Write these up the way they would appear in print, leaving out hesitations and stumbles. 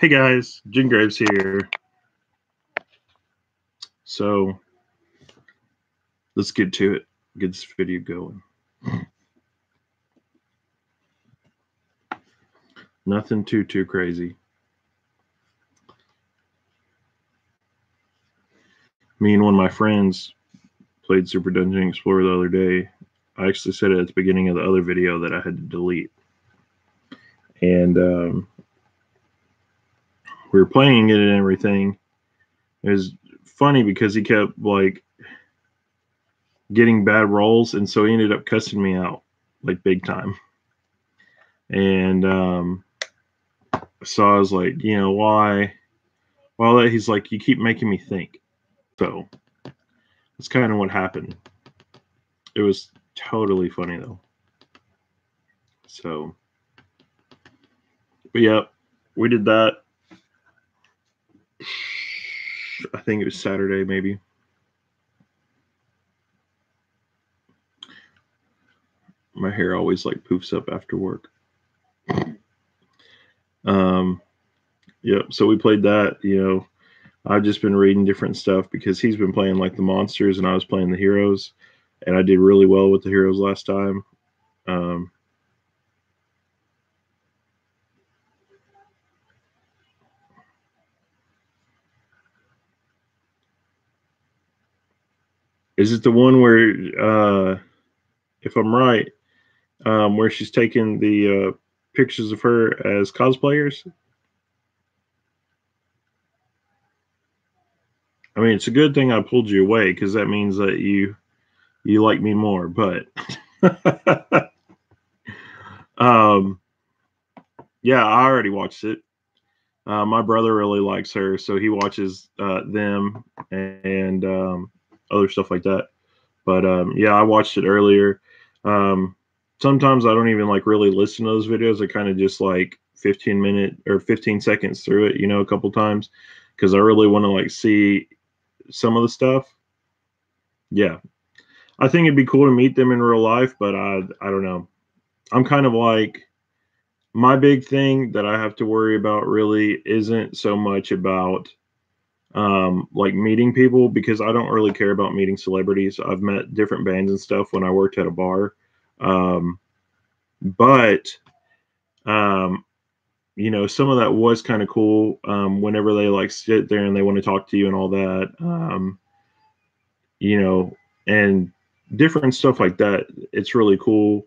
Hey guys, Jingraves here. So let's get to it. Get this video going. Nothing too crazy. Me and one of my friends played Super Dungeon Explorer the other day. I actually said it at the beginning of the other video that I had to delete. And we were playing it and everything. It was funny because he kept like getting bad rolls, and so he ended up cussing me out like big time. And so I was like, why? Well, he's like, you keep making me think. So that's kind of what happened. It was totally funny though. So, but yeah, we did that. I think it was Saturday, maybe. My hair always like poofs up after work. Yep. So we played that. I've just been reading different stuff because he's been playing like the monsters and I was playing the heroes, and I did really well with the heroes last time. Is it the one where, if I'm right, where she's taking the pictures of her as cosplayers? I mean, it's a good thing I pulled you away because that means that you like me more. But yeah, I already watched it. My brother really likes her, so he watches them and other stuff like that. But yeah, I watched it earlier. Sometimes I don't even like really listen to those videos. I kind of just like 15-minute or 15 seconds through it, a couple times because I really want to like see some of the stuff. Yeah, I think it'd be cool to meet them in real life, but I don't know. I'm kind of like, my big thing that I have to worry about really isn't so much about like meeting people, because I don't really care about meeting celebrities. I've met different bands and stuff when I worked at a bar. But some of that was kind of cool whenever they like sit there and they want to talk to you and all that. And different stuff like that. It's really cool.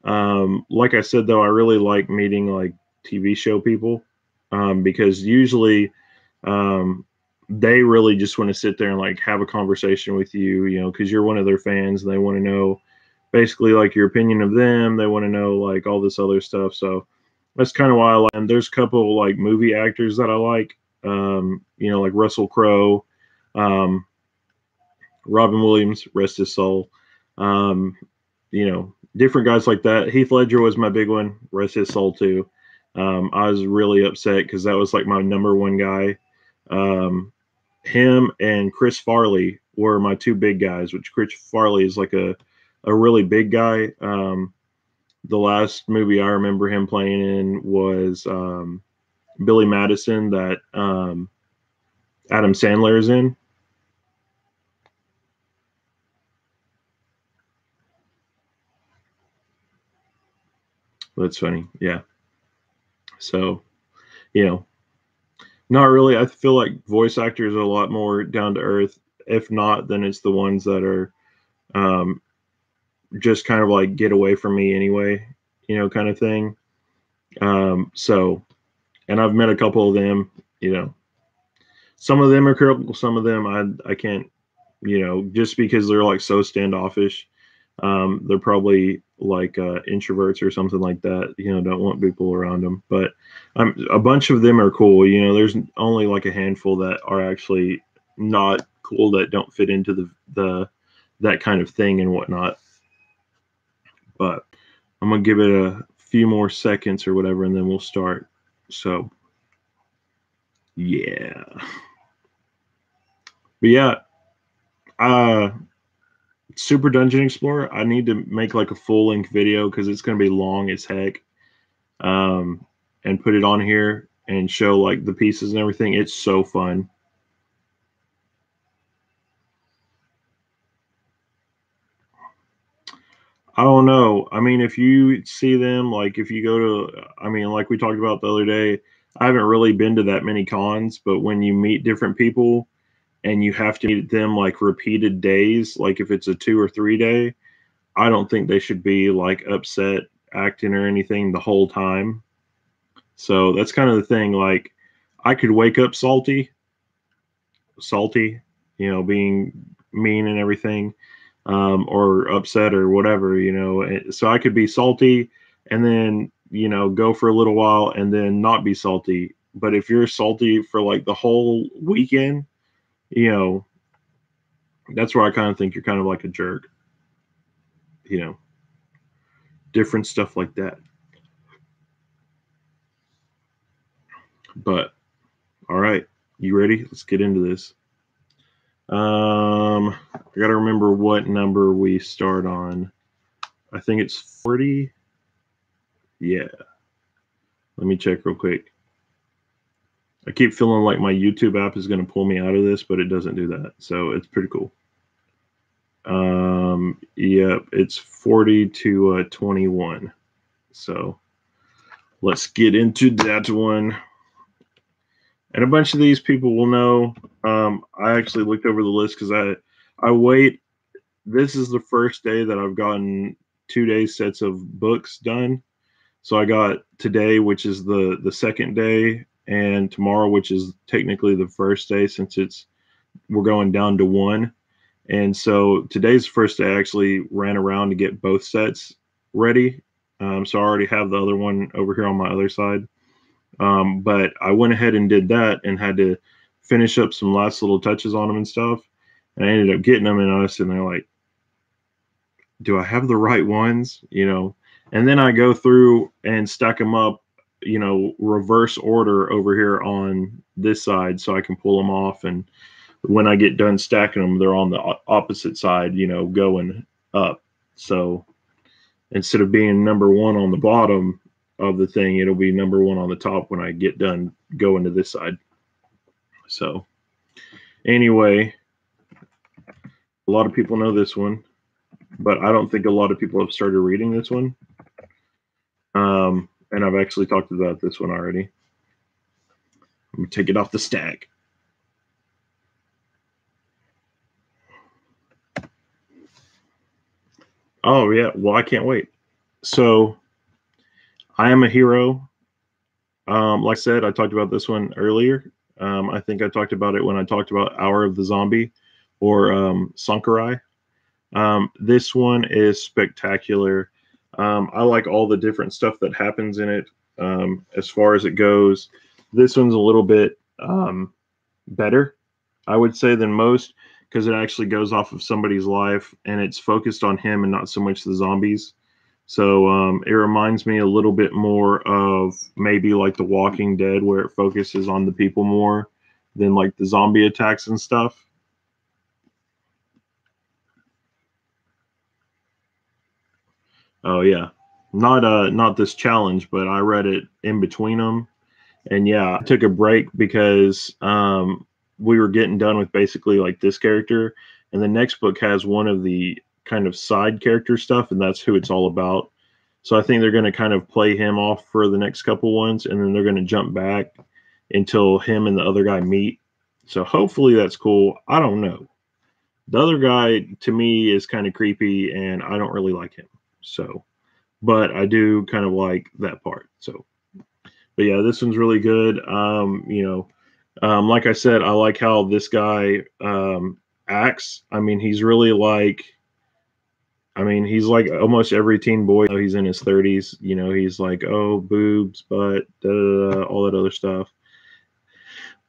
Like I said, though, I really like meeting like TV show people because usually they really just want to sit there and like have a conversation with you, because you're one of their fans and they want to know basically like your opinion of them. They want to know like all this other stuff. So that's kind of why I like. And there's a couple like movie actors that I like, like Russell Crowe. Robin Williams, rest his soul. Um, different guys like that. Heath Ledger was my big one, rest his soul too. I was really upset because that was like my number one guy. Him and Chris Farley were my two big guys, which Chris Farley is like a really big guy. The last movie I remember him playing in was Billy Madison, that Adam Sandler is in. That's funny. Yeah. So, not really. I feel like voice actors are a lot more down to earth. If not, then it's the ones that are just kind of like get away from me anyway, kind of thing. So, and I've met a couple of them, some of them are critical, some of them I can't, just because they're like so standoffish. They're probably like introverts or something like that, don't want people around them. But a bunch of them are cool. There's only like a handful that are actually not cool, that don't fit into the that kind of thing and whatnot. But I'm gonna give it a few more seconds or whatever, and then we'll start. So yeah, but yeah, Super Dungeon Explorer, I need to make like a full length video because it's going to be long as heck, and put it on here. and show like the pieces and everything. It's so fun. I don't know. I mean, if you see them, like if you go to, I mean, like we talked about the other day, I haven't really been to that many cons, but when you meet different people and you have to meet them like repeated days, like if it's a 2 or 3 day, I don't think they should be like upset acting or anything the whole time. So that's kind of the thing. Like I could wake up salty, being mean and everything, or upset or whatever. So I could be salty and then, go for a little while and then not be salty. But if you're salty for like the whole weekend, you know, that's where I kind of think you're kind of like a jerk, you know, different stuff like that. But all right, you ready? Let's get into this. I gotta remember what number we start on. I think it's 40. Yeah. Let me check real quick. I keep feeling like my YouTube app is going to pull me out of this, but it doesn't do that. So it's pretty cool. Yep, it's 40 to 21. So let's get into that one. And a bunch of these people will know. I actually looked over the list because I wait. This is the first day that I've gotten 2 day sets of books done. So I got today, which is the second day, and tomorrow, which is technically the first day since we're going down to one. And so today's the first day I actually ran around to get both sets ready. So I already have the other one over here on my other side. But I went ahead and did that and had to finish up some last little touches on them and stuff. And I ended up getting them, and I was sitting there like, do I have the right ones? And then I go through and stack them up, reverse order over here on this side so I can pull them off. And when I get done stacking them, they're on the opposite side, going up. So instead of being number one on the bottom of the thing, it'll be number one on the top when I get done going to this side. So anyway, a lot of people know this one, but I don't think a lot of people have started reading this one. And I've actually talked about this one already. I'm going to take it off the stack. Oh, yeah. Well, I can't wait. So, I Am a Hero. Like I said, I talked about this one earlier. I think I talked about it when I talked about Hour of the Zombie or Sankara. This one is spectacular. I like all the different stuff that happens in it. As far as it goes, this one's a little bit better, I would say, than most because it actually goes off of somebody's life and it's focused on him and not so much the zombies. So it reminds me a little bit more of maybe like The Walking Dead, where it focuses on the people more than like the zombie attacks and stuff. Oh yeah, not this challenge, but I read it in between them, and yeah, I took a break because we were getting done with basically like this character, and the next book has one of the kind of side character stuff, and that's who it's all about. So I think they're going to kind of play him off for the next couple ones, and then they're going to jump back until him and the other guy meet. So hopefully that's cool. I don't know. The other guy to me is kind of creepy, and I don't really like him. So, but I do kind of like that part. So, but yeah, this one's really good. Like I said, I like how this guy acts. I mean, he's really like, he's like almost every teen boy. He's in his 30s. He's like, oh, boobs, butt, da, da, da, all that other stuff.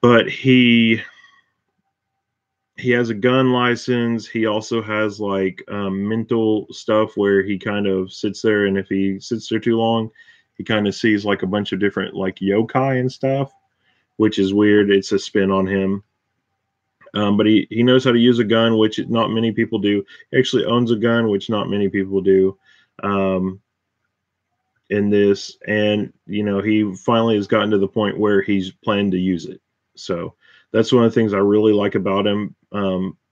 But he has a gun license. He also has like mental stuff where he kind of sits there, and if he sits there too long, he kind of sees like a bunch of different like yokai and stuff, which is weird. It's a spin on him. But he knows how to use a gun, which not many people do. He actually owns a gun, which not many people do. in this, and he finally has gotten to the point where he's planning to use it. So that's one of the things I really like about him.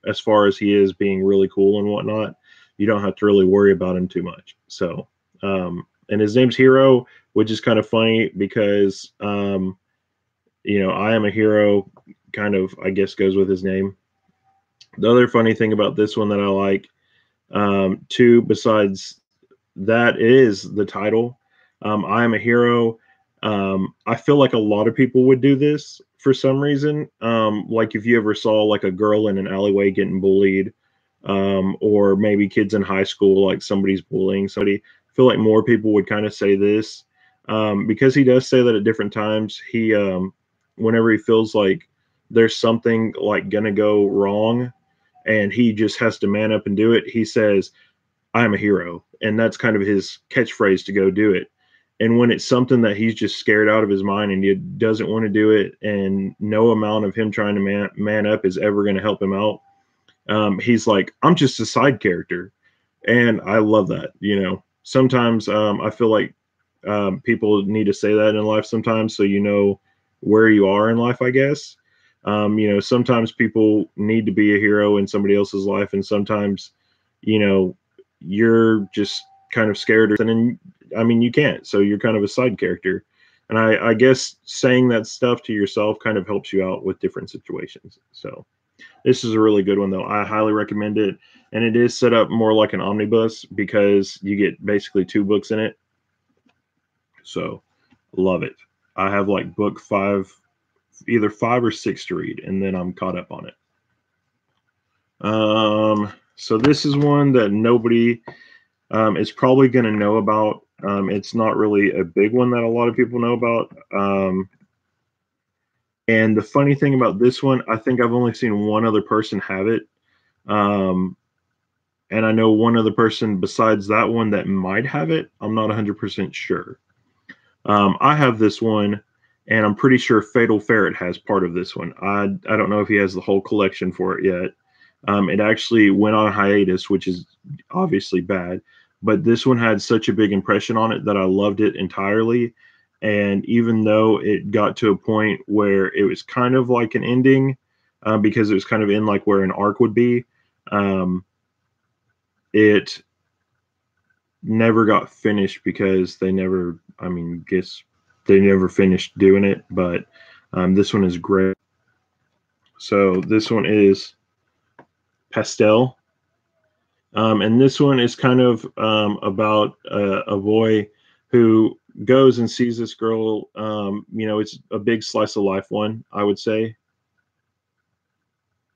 As far as he is being really cool and whatnot, you don't have to really worry about him too much. So, and his name's Hero, which is kind of funny because I am a hero, kind of, I guess, goes with his name. The other funny thing about this one that I like, too, besides that, is the title. I am a hero. I feel like a lot of people would do this for some reason. Like if you ever saw like a girl in an alleyway getting bullied, or maybe kids in high school, like somebody's bullying somebody. I feel like more people would kind of say this, because he does say that at different times. Whenever he feels like there's something like gonna go wrong, and he just has to man up and do it, he says, "I'm a hero," and that's kind of his catchphrase to go do it. And when it's something that he's just scared out of his mind and he doesn't want to do it, and no amount of him trying to man up is ever going to help him out, he's like, "I'm just a side character," and I love that. Sometimes I feel like people need to say that in life sometimes, so where you are in life, I guess. Sometimes people need to be a hero in somebody else's life, and sometimes, you're just kind of scared, and then, I mean, you can't, so you're kind of a side character. And I guess saying that stuff to yourself kind of helps you out with different situations. So this is a really good one, though. I highly recommend it. And it is set up more like an omnibus because you get basically 2 books in it. So love it. I have like book 5, either 5 or 6 to read, and then I'm caught up on it. So this is one that nobody is probably going to know about. It's not really a big one that a lot of people know about. And the funny thing about this one, I think I've only seen one other person have it. And I know one other person besides that one that might have it. I'm not 100% sure. I have this one, and I'm pretty sure Fatal Ferret has part of this one. I don't know if he has the whole collection for it yet. It actually went on hiatus, which is obviously bad. But this one had such a big impression on it that I loved it entirely. And even though it got to a point where it was kind of like an ending, because it was kind of in like where an arc would be, it never got finished because they never, guess they never finished doing it. But this one is great. So this one is Pastel. And this one is kind of about a boy who goes and sees this girl. It's a big slice of life one, I would say.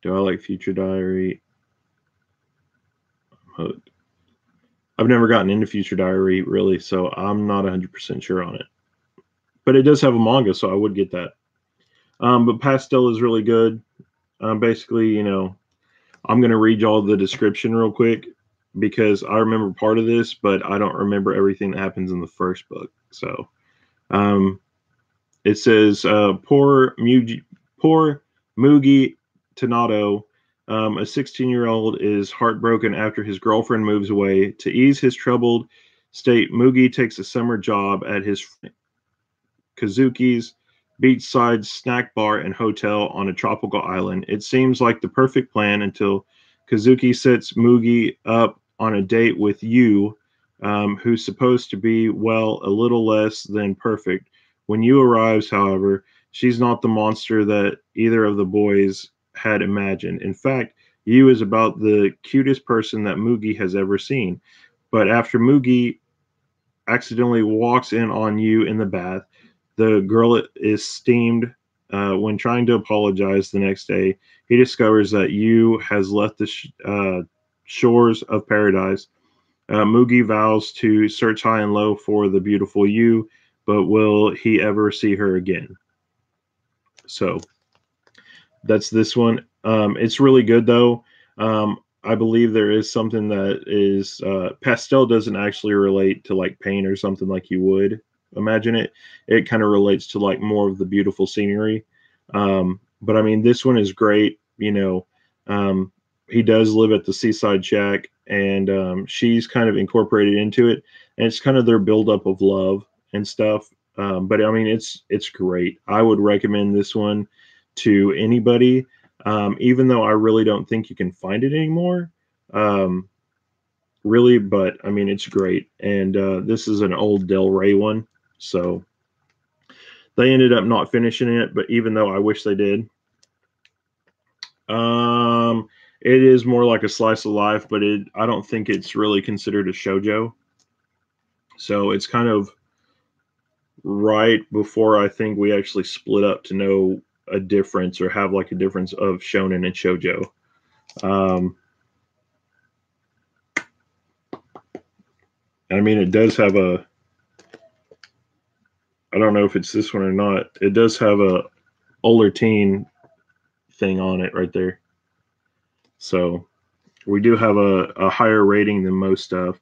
Do I like Future Diary? I've never gotten into Future Diary, really, so I'm not 100% sure on it. But it does have a manga, so I would get that. But Pastel is really good. Basically, I'm going to read y'all the description real quick because I remember part of this, but I don't remember everything that happens in the first book. So it says, poor Mugi Tanato, a 16-year-old, is heartbroken after his girlfriend moves away. To ease his troubled state, Mugi takes a summer job at his Kazuki's beachside snack bar and hotel on a tropical island. It seems like the perfect plan until Kazuki sets Mugi up on a date with Yu, who's supposed to be, well, a little less than perfect. When Yu arrives, however, she's not the monster that either of the boys had imagined. In fact, Yu is about the cutest person that Mugi has ever seen. But after Mugi accidentally walks in on Yu in the bath, the girl is steamed. When trying to apologize the next day, he discovers that Yu has left the shores of paradise. Mugi vows to search high and low for the beautiful Yu, but will he ever see her again? So that's this one. It's really good, though. I believe there is something that is pastel doesn't actually relate to like paint or something like you would imagine it. It kind of relates to like more of the beautiful scenery. But I mean, this one is great. he does live at the seaside shack, and she's kind of incorporated into it, and it's kind of their buildup of love and stuff. But I mean, it's great. I would recommend this one to anybody, even though I really don't think you can find it anymore. Um, really, but I mean, it's great. And this is an old Del Rey one, so they ended up not finishing it. But even though I wish they did, um, it is more like a slice of life, but I don't think it's really considered a shojo. So it's kind of right before I think we actually split up to know a difference or have like a difference of shonen and shojo. Um, I mean, it does have a. I don't know if it's this one or not. It does have a older teen thing on it right there. So we do have a higher rating than most stuff.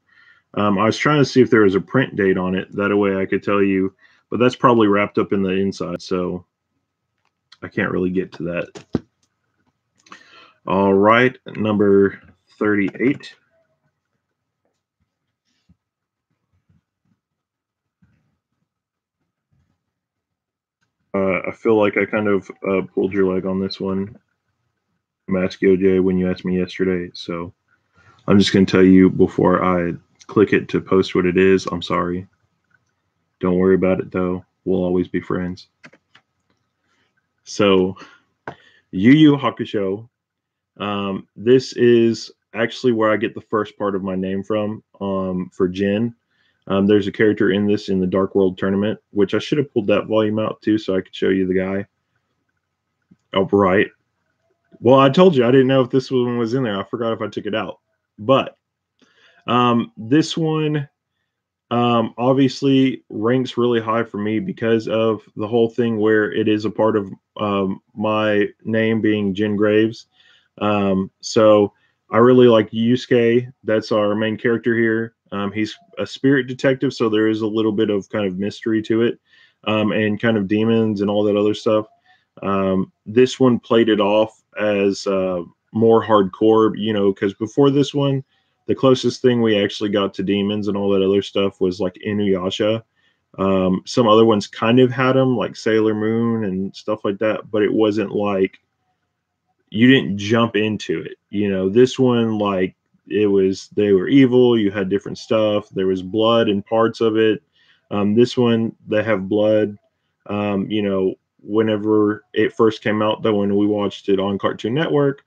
I was trying to see if there was a print date on it. That way I could tell you, but that's probably wrapped up in the inside. So I can't really get to that. All right, number 38. I feel like I kind of pulled your leg on this one, Maskio J, when you asked me yesterday. So I'm just going to tell you before I click it to post what it is. I'm sorry. Don't worry about it, though. We'll always be friends. So, Yu Yu Hakusho. This is actually where I get the first part of my name from for Jin. There's a character in this in the Dark World tournament, which I should have pulled that volume out too so I could show you the guy. Oh, right. Well, I told you I didn't know if this one was in there. I forgot if I took it out. But this one obviously ranks really high for me because of the whole thing where it is a part of my name being Jingraves. So I really like Yusuke. That's our main character here. He's a spirit detective, so there is a little bit of kind of mystery to it, and kind of demons and all that other stuff. This one played it off as more hardcore, you know, because before this one, the closest thing we actually got to demons and all that other stuff was like Inuyasha. Some other ones kind of had them, like Sailor Moon and stuff like that, but it wasn't like you didn't jump into it. You know, this one, like, it was, they were evil. You had different stuff. There was blood in parts of it. This one, they have blood. You know, whenever it first came out, though, when we watched it on Cartoon Network,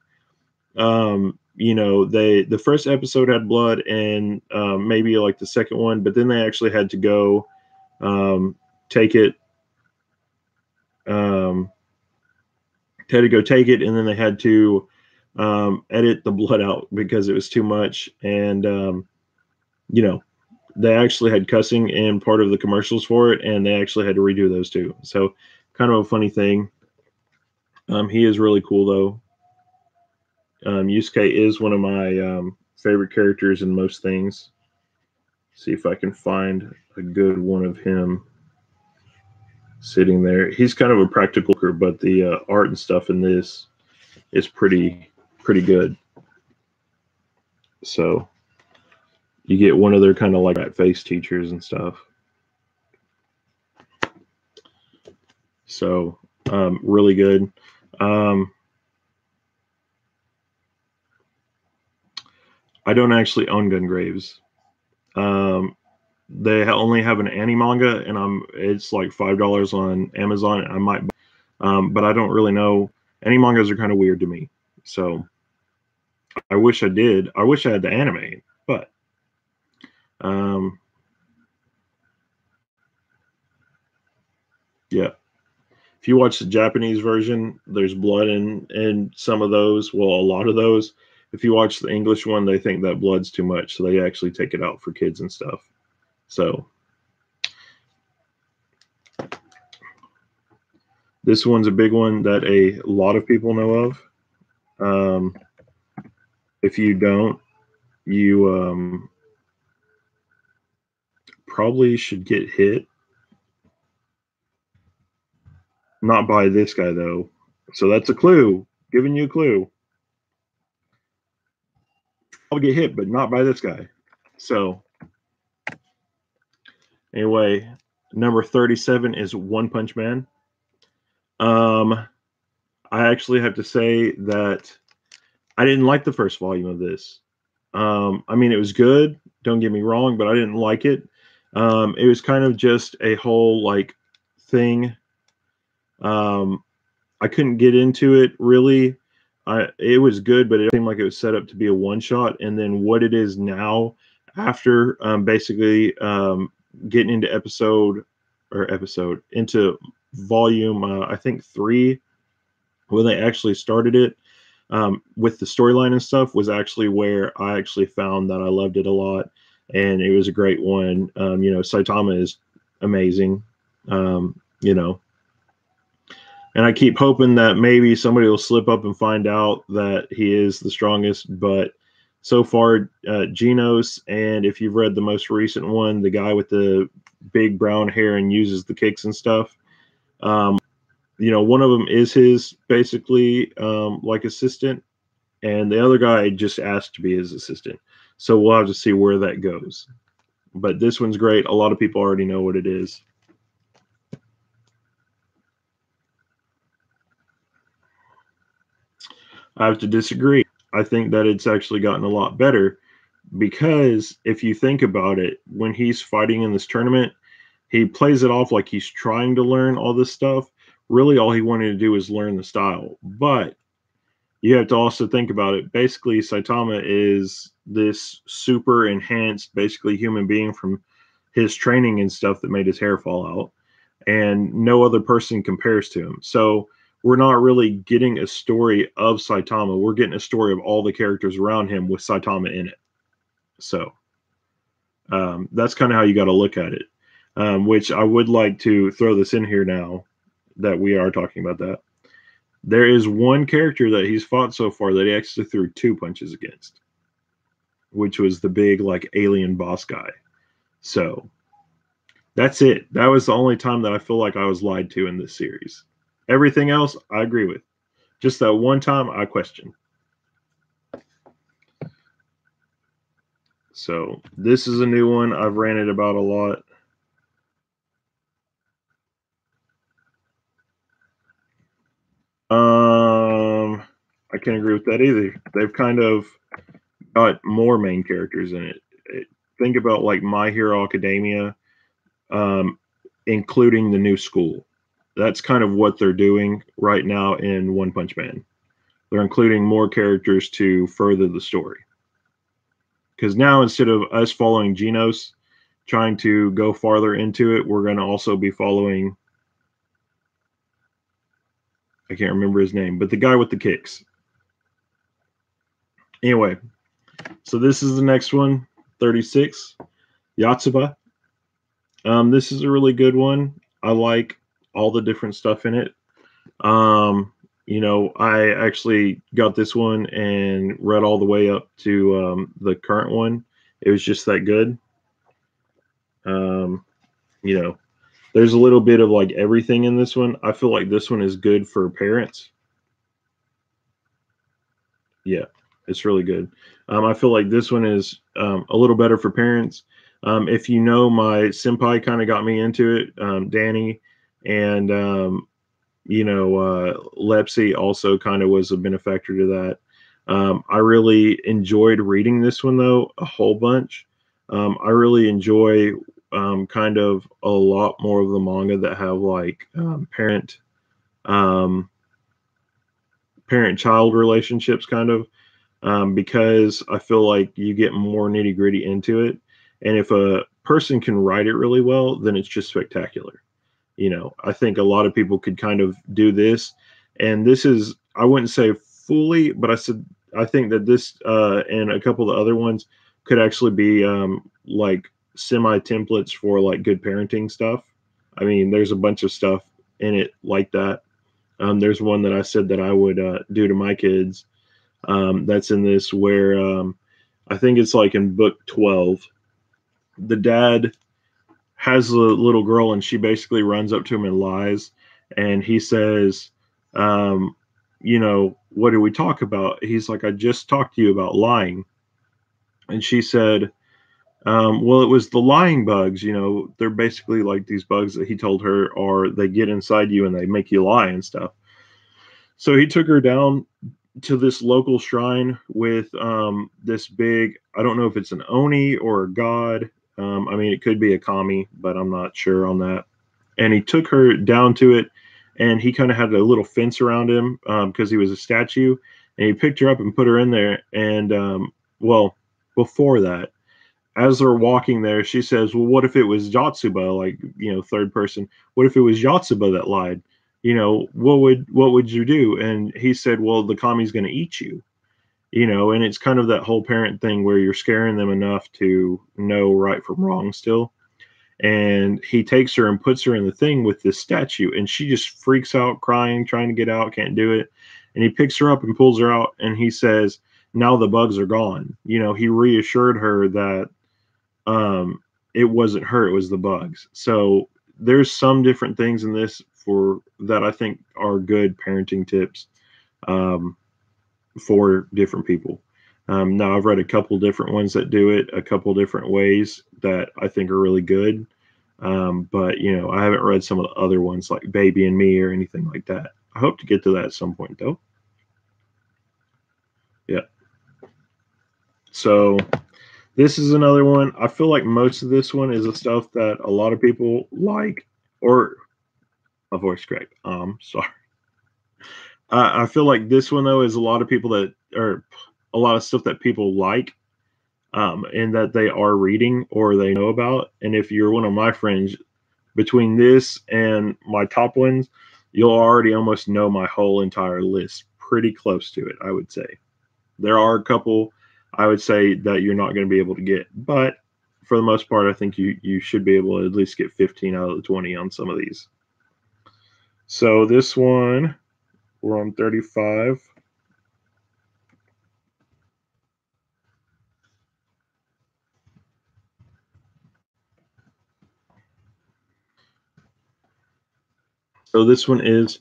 you know, the first episode had blood and maybe like the second one, but then they actually had to go take it. Had to go take it, and then they had to edit the blood out because it was too much. And you know, they actually had cussing in part of the commercials for it, and they actually had to redo those too. So kind of a funny thing. He is really cool though. Yusuke is one of my favorite characters in most things. See if I can find a good one of him sitting there. He's kind of a practical, but the art and stuff in this is pretty good. So you get one of their kind of like rat face teachers and stuff. So really good. I don't actually own Gungraves. They only have an anime manga, and it's like $5 on Amazon. I might, but I don't really know. Anime mangas are kind of weird to me, so I wish I did. I wish I had the anime, but yeah. If you watch the Japanese version, there's blood in some of those. Well, a lot of those. If you watch the English one, they think that blood's too much, so they actually take it out for kids and stuff. So this one's a big one that a lot of people know of. If you don't, you probably should get hit. Not by this guy though. So that's a clue. Giving you a clue. I'll get hit, but not by this guy. So anyway, number 37 is One Punch Man. Um, I actually have to say that I didn't like the first volume of this. I mean, it was good. Don't get me wrong, but I didn't like it. It was kind of just a whole like thing. Um, I couldn't get into it really. It was good, but it seemed like it was set up to be a one shot. And then what it is now, after basically getting into into volume, I think 3, when they actually started it with the storyline and stuff, was actually where I actually found that I loved it a lot, and it was a great one. Saitama is amazing. You know, and I keep hoping that maybe somebody will slip up and find out that he is the strongest. But so far, Genos, and if you've read the most recent one, the guy with the big brown hair and uses the kicks and stuff, one of them is his basically like assistant, and the other guy just asked to be his assistant. So we'll have to see where that goes. But this one's great. A lot of people already know what it is. I have to disagree. I think that it's actually gotten a lot better because if you think about it, when he's fighting in this tournament, he plays it off like he's trying to learn all this stuff. Really, all he wanted to do is learn the style. But you have to also think about it. Basically, Saitama is this super enhanced, basically human being from his training and stuff that made his hair fall out, and no other person compares to him. So we're not really getting a story of Saitama. We're getting a story of all the characters around him with Saitama in it. So that's kind of how you got to look at it. Which I would like to throw this in here now that we are talking about that. There is one character that he's fought so far that he actually threw 2 punches against, which was the big like alien boss guy. So that's it. That was the only time that I feel like I was lied to in this series. Everything else I agree with. Just that one time I question. So this is a new one I've ranted about a lot. I can't agree with that either. They've kind of got more main characters in it. Think about like My Hero Academia, including the new school. That's kind of what they're doing right now in One Punch Man. They're including more characters to further the story. Because now, instead of us following Genos, trying to go farther into it, we're going to also be following, I can't remember his name, but the guy with the kicks. Anyway, so this is the next one, 36, Yatsuba. This is a really good one. I like all the different stuff in it. I actually got this one and read all the way up to the current one. It was just that good. There's a little bit of like everything in this one. I feel like this one is good for parents. Yeah, it's really good. I feel like this one is a little better for parents. If you know, my senpai kind of got me into it, Danny, and Lepsy also kind of was a benefactor to that. I really enjoyed reading this one though a whole bunch. I really enjoy kind of a lot more of the manga that have like um, parent-child relationships kind of, because I feel like you get more nitty-gritty into it. And if a person can write it really well, then it's just spectacular. I think a lot of people could kind of do this. And this is, I wouldn't say fully, but I think that this and a couple of the other ones could actually be like semi templates for like good parenting stuff. I mean, there's a bunch of stuff in it like that. There's one that I said that I would do to my kids. That's in this where I think it's like in book 12. The dad has a little girl and she basically runs up to him and lies. And he says, what did we talk about? He's like, I just talked to you about lying. and she said, well, it was the lying bugs. You know, they're basically like these bugs that he told her are they get inside you and they make you lie and stuff. So he took her down to this local shrine with this big, I don't know if it's an oni or a god. I mean, it could be a kami, but I'm not sure on that. And he took her down to it, and he kind of had a little fence around him because he was a statue. And he picked her up and put her in there. And well, before that, as they're walking there, she says, "Well, what if it was Yotsuba, like third person? What if it was Yotsuba that lied? What would you do?" And he said, "Well, the kami's going to eat you." And it's kind of that whole parent thing where you're scaring them enough to know right from wrong still. And he takes her and puts her in the thing with this statue, and she just freaks out, crying, trying to get out, can't do it. And he picks her up and pulls her out, and he says, "Now the bugs are gone." He reassured her that um, it wasn't her, it was the bugs. So there's some different things in this for that I think are good parenting tips um, for different people. Now I've read a couple different ones that do it a couple different ways that I think are really good. But I haven't read some of the other ones like Baby and Me or anything like that. I hope to get to that at some point though. Yeah. So this is another one. I feel like most of this one is the stuff that a lot of people like, or my voice cracked. Sorry. I feel like this one though is a lot of people that, or a lot of stuff that people like, and that they are reading or they know about. And if you're one of my friends, between this and my top ones, you'll already almost know my whole entire list. Pretty close to it, I would say. There are a couple I would say that you're not going to be able to get, but for the most part, I think you should be able to at least get 15 out of the 20 on some of these. So this one, we're on 35. So this one is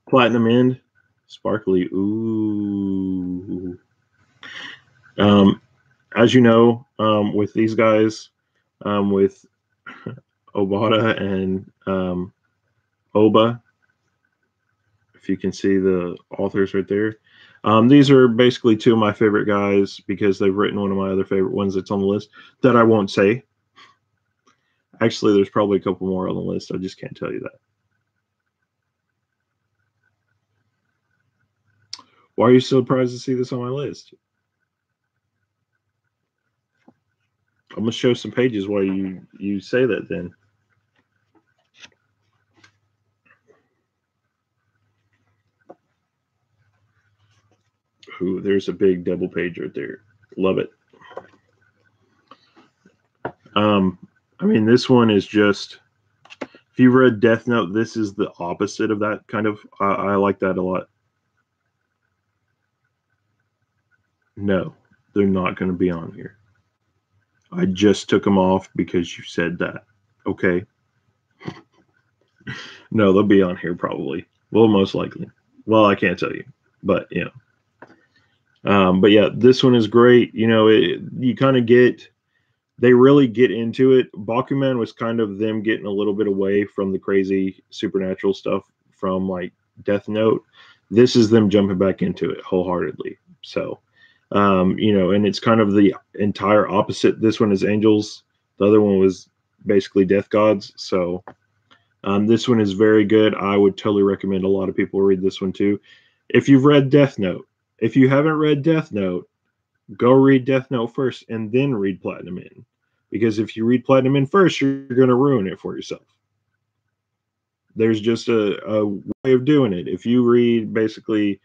Platinum End, Sparkly. Ooh. Um, as you know, with these guys, with Obata and Oba, if you can see the authors right there. These are basically two of my favorite guys because they've written one of my other favorite ones that's on the list that I won't say. Actually, there's probably a couple more on the list. I just can't tell you that. Why are you so surprised to see this on my list? I'm gonna show some pages while you say that. Then, ooh, there's a big double page right there. Love it. Um, I mean, this one is just. If you read Death Note, this is the opposite of that kind of. I like that a lot. No, they're not going to be on here. I just took them off because you said that. Okay. No, they'll be on here probably. Well, most likely. Well, I can't tell you, but but yeah, this one is great. You kind of get they really get into it. Bakuman was kind of them getting a little bit away from the crazy supernatural stuff from like Death Note. This is them jumping back into it wholeheartedly. So, and it's kind of the entire opposite. This one is angels. The other one was basically death gods. So, this one is very good. I would totally recommend a lot of people read this one too. If you've read Death Note, if you haven't read Death Note, go read Death Note first and then read Platinum In. Because if you read Platinum In first, you're going to ruin it for yourself. There's just a way of doing it. If you read basically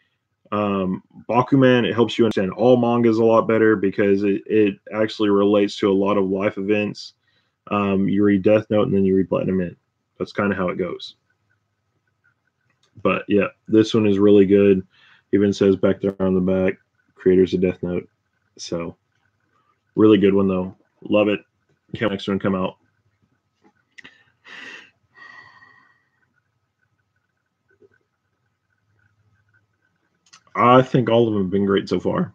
Bakuman, it helps you understand all mangas a lot better because it actually relates to a lot of life events. You read Death Note and then you read Platinum In. That's kind of how it goes. But yeah, this one is really good. Even says back there on the back, creators of Death Note. So really good one though. Love it. Can't wait next one come out. I think all of them have been great so far.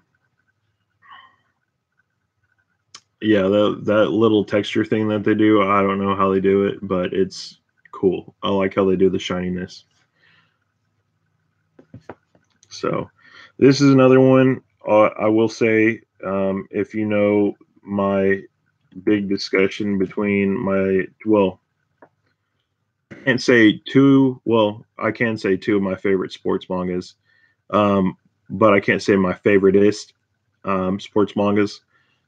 Yeah, that little texture thing that they do, I don't know how they do it, but it's cool. I like how they do the shininess. So, this is another one. I will say, if you know my big discussion between can't say two. Well, I can say two of my favorite sports mangas, um, but I can't say my favoriteest sports mangas.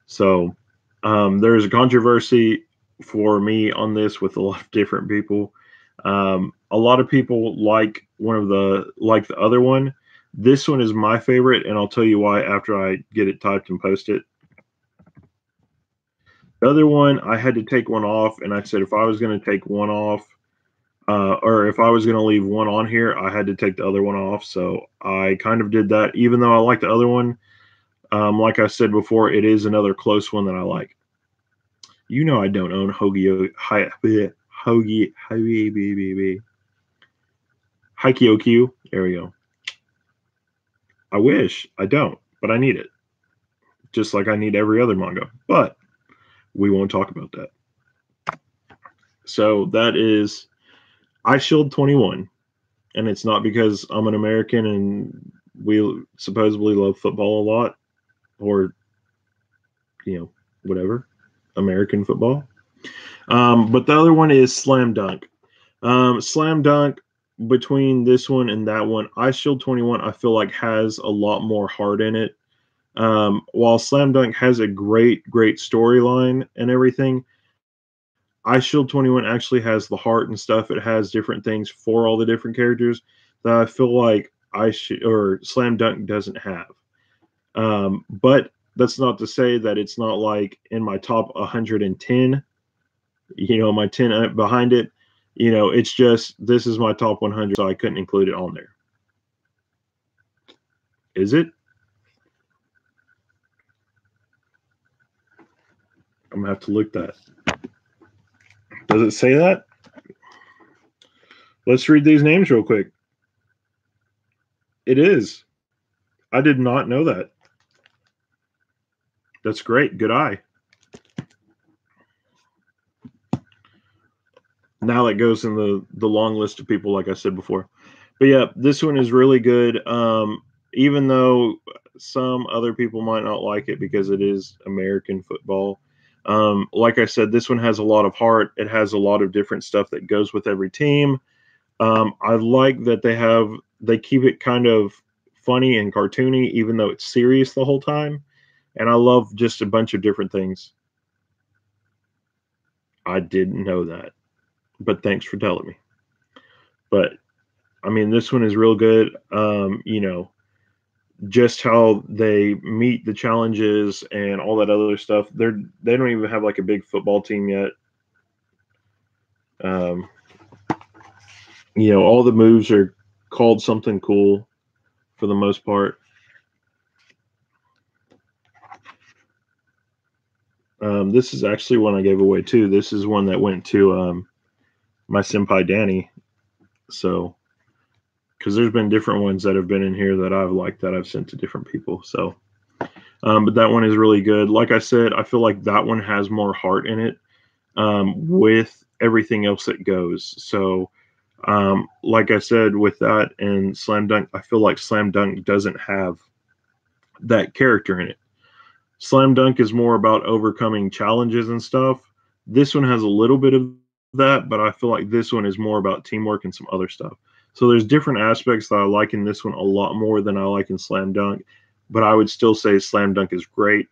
So there's a controversy for me on this with a lot of different people. A lot of people like the other one. This one is my favorite, and I'll tell you why after I get it typed and post it. The other one, I had to take one off, and I said if I was going to take one off, or if I was going to leave one on here, I had to take the other one off. So I kind of did that, even though I like the other one. Like I said before, it is another close one that I like. You know, I don't own Haikyokyu. There we go. I wish I don't, but I need it, just like I need every other manga. But we won't talk about that. So that is I Shield 21, and it's not because I'm an American and we supposedly love football a lot, or whatever, American football. But the other one is Slam Dunk. Slam Dunk, between this one and that one, I Shield 21, I feel like has a lot more heart in it. While Slam Dunk has a great storyline and everything, I Shield 21 actually has the heart and stuff. It has different things for all the different characters that I feel like or Slam Dunk doesn't have. But that's not to say that it's not like in my top 110, my 10 behind it. It's just this is my top 100, so I couldn't include it on there. Is it? I'm gonna have to look that. Does it say that? Let's read these names real quick. It is. I did not know that. That's great. Good eye. Now that goes in the long list of people, like I said before. But yeah, this one is really good. Even though some other people might not like it because it is American football. Like I said, this one has a lot of heart. It has a lot of different stuff that goes with every team. I like that they keep it kind of funny and cartoony, even though it's serious the whole time. And I love just a bunch of different things. I didn't know that, but thanks for telling me. But I mean, this one is real good. Just how they meet the challenges and all that other stuff. They don't even have like a big football team yet. Um, all the moves are called something cool for the most part. This is actually one I gave away too. This is one that went to my senpai Danny. So, because there's been different ones that have been in here that I've liked that I've sent to different people. So, but that one is really good. Like I said, I feel like that one has more heart in it with everything else that goes. So, like I said, with that and Slam Dunk, I feel like Slam Dunk doesn't have that character in it. Slam Dunk is more about overcoming challenges and stuff. This one has a little bit of that, but I feel like this one is more about teamwork and some other stuff. So there's different aspects that I like in this one a lot more than I like in Slam Dunk, but I would still say Slam Dunk is great.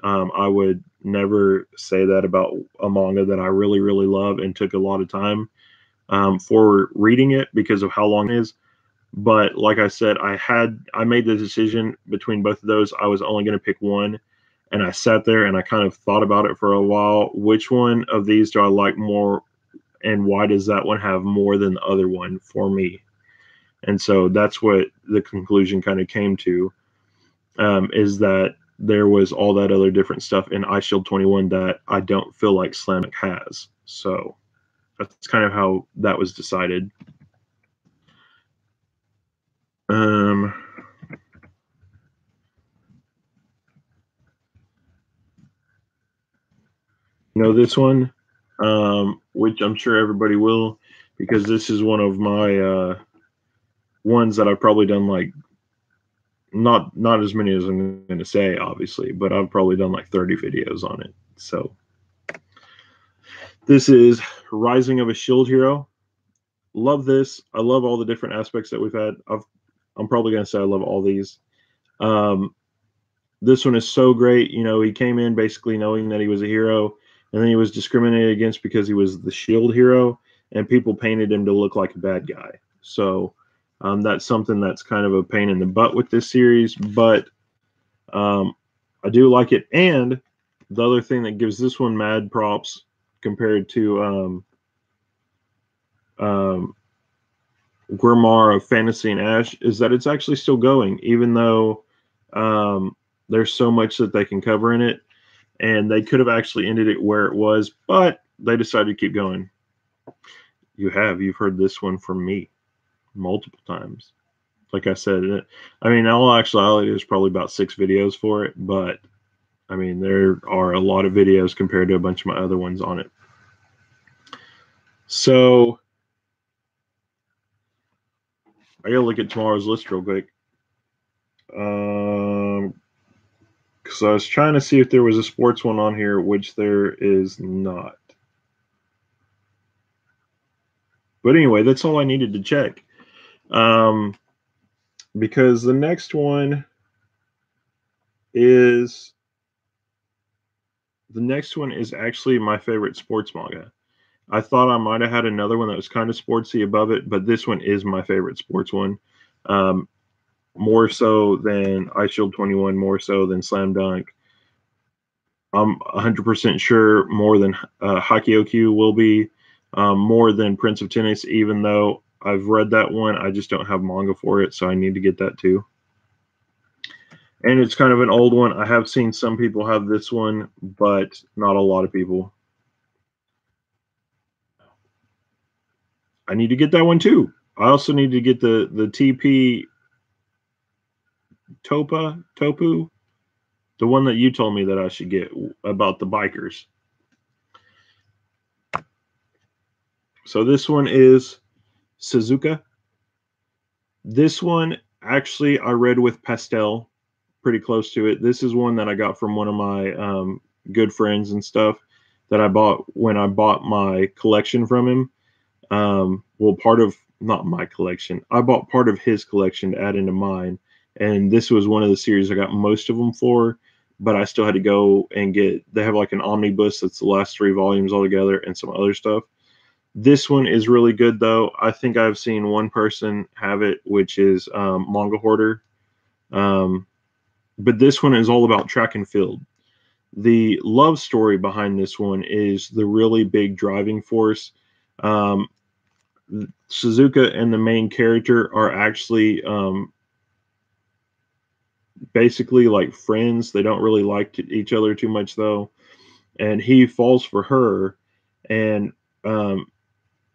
I would never say that about a manga that I really love and took a lot of time for reading it because of how long it is. But like I said, I made the decision between both of those. I was only going to pick one, and I sat there and I kind of thought about it for a while. Which one of these do I like more, and why does that one have more than the other one for me? And so that's what the conclusion kind of came to, is that there was all that other different stuff in Ice Shield 21 that I don't feel like Slam Dunk has. So that's kind of how that was decided. Um, this one, which I'm sure everybody will, because this is one of my ones that I've probably done like not as many as I'm going to say, obviously, but I've probably done like 30 videos on it. So this is Rising of a Shield Hero. Love this. I love all the different aspects that we've had. I'm probably going to say I love all these. This one is so great. He came in basically knowing that he was a hero, and then he was discriminated against because he was the shield hero, and people painted him to look like a bad guy. So that's something that's kind of a pain in the butt with this series, but I do like it. And the other thing that gives this one mad props compared to Grimoire of Fantasy and Ash is that it's actually still going, even though there's so much that they can cover in it, and they could have actually ended it where it was, but they decided to keep going. You've heard this one from me multiple times. Like I said, in all actuality, there's probably about 6 videos for it, but there are a lot of videos compared to a bunch of my other ones on it. So I gotta look at tomorrow's list real quick. Because I was trying to see if there was a sports one on here, which there is not. But anyway, that's all I needed to check. Because the next one is actually my favorite sports manga. I thought I might have had another one that was kind of sportsy above it, but this one is my favorite sports one. More so than I Shield 21, more so than Slam Dunk. I'm 100% sure more than Haikyokyu will be, more than Prince of Tennis, even though I've read that one. I just don't have manga for it, so I need to get that too. And it's kind of an old one. I have seen some people have this one, but not a lot of people. I need to get that one too. I also need to get the TP Topu, the one that you told me that I should get about the bikers. So this one is Suzuka. This one actually I read with Pastel, pretty close to it. This is one that I got from one of my good friends and stuff that I bought when I bought my collection from him. Well, not my collection. I bought part of his collection to add into mine, and this was one of the series I got most of them for. But I still had to go and they have like an omnibus that's the last 3 volumes altogether and some other stuff. This one is really good, though. I think I've seen one person have it, which is Manga Hoarder. But this one is all about track and field. The love story behind this one is the really big driving force. Suzuka and the main character are actually basically like friends. They don't really like each other too much, though. And he falls for her and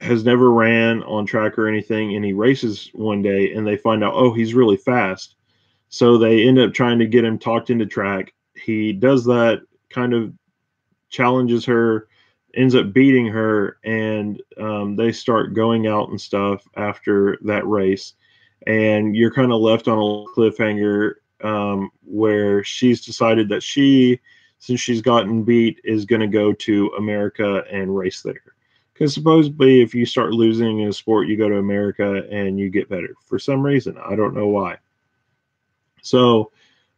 has never ran on track or anything. And he races one day and they find out, oh, he's really fast. So they end up trying to get him talked into track. He does that, kind of challenges her, ends up beating her, and they start going out and stuff after that race. And you're kind of left on a cliffhanger where she's decided that since she's gotten beat, is going to go to America and race there. Because supposedly, if you start losing in a sport, you go to America and you get better. For some reason, I don't know why. So,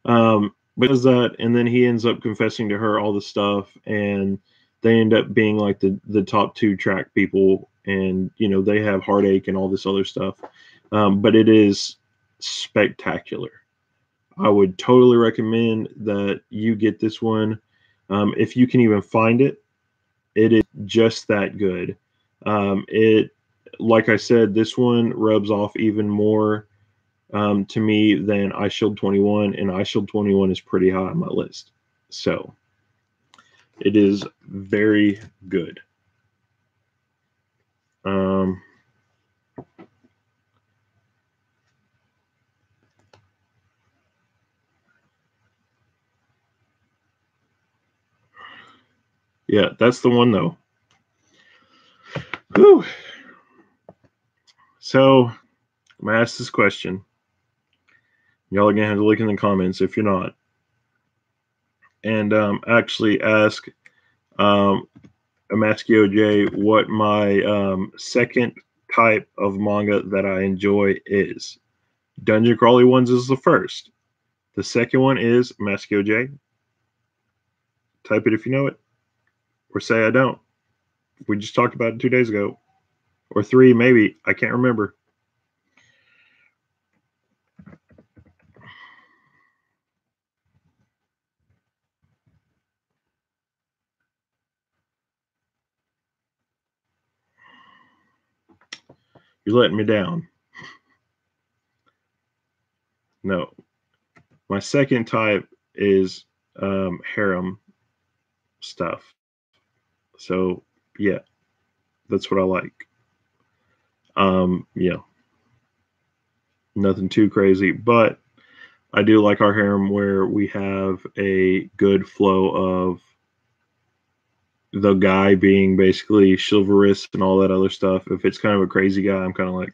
does that, and then he ends up confessing to her all the stuff, and they end up being like the top 2 track people, and they have heartache and all this other stuff. But it is spectacular. I would totally recommend that you get this one. If you can even find it, it is just that good. Like I said, this one rubs off even more to me than I Shield 21, and I Shield 21 is pretty high on my list. So it is very good. Yeah, that's the one though. Whew. So I'm gonna ask this question. Y'all are gonna have to look in the comments if you're not, and actually ask um, Amaskio J what my second type of manga that I enjoy is. Dungeon Crawly ones is the first. The second one is Amaskio J. Type it if you know it, or say I don't. We just talked about it 2 days ago, or three maybe. I can't remember. You're letting me down. No, my second type is harem stuff. So yeah, that's what I like. Yeah, nothing too crazy, but I do like our harem where we have a good flow of the guy being basically chivalrous and all that other stuff. If it's kind of a crazy guy, I'm kind of like,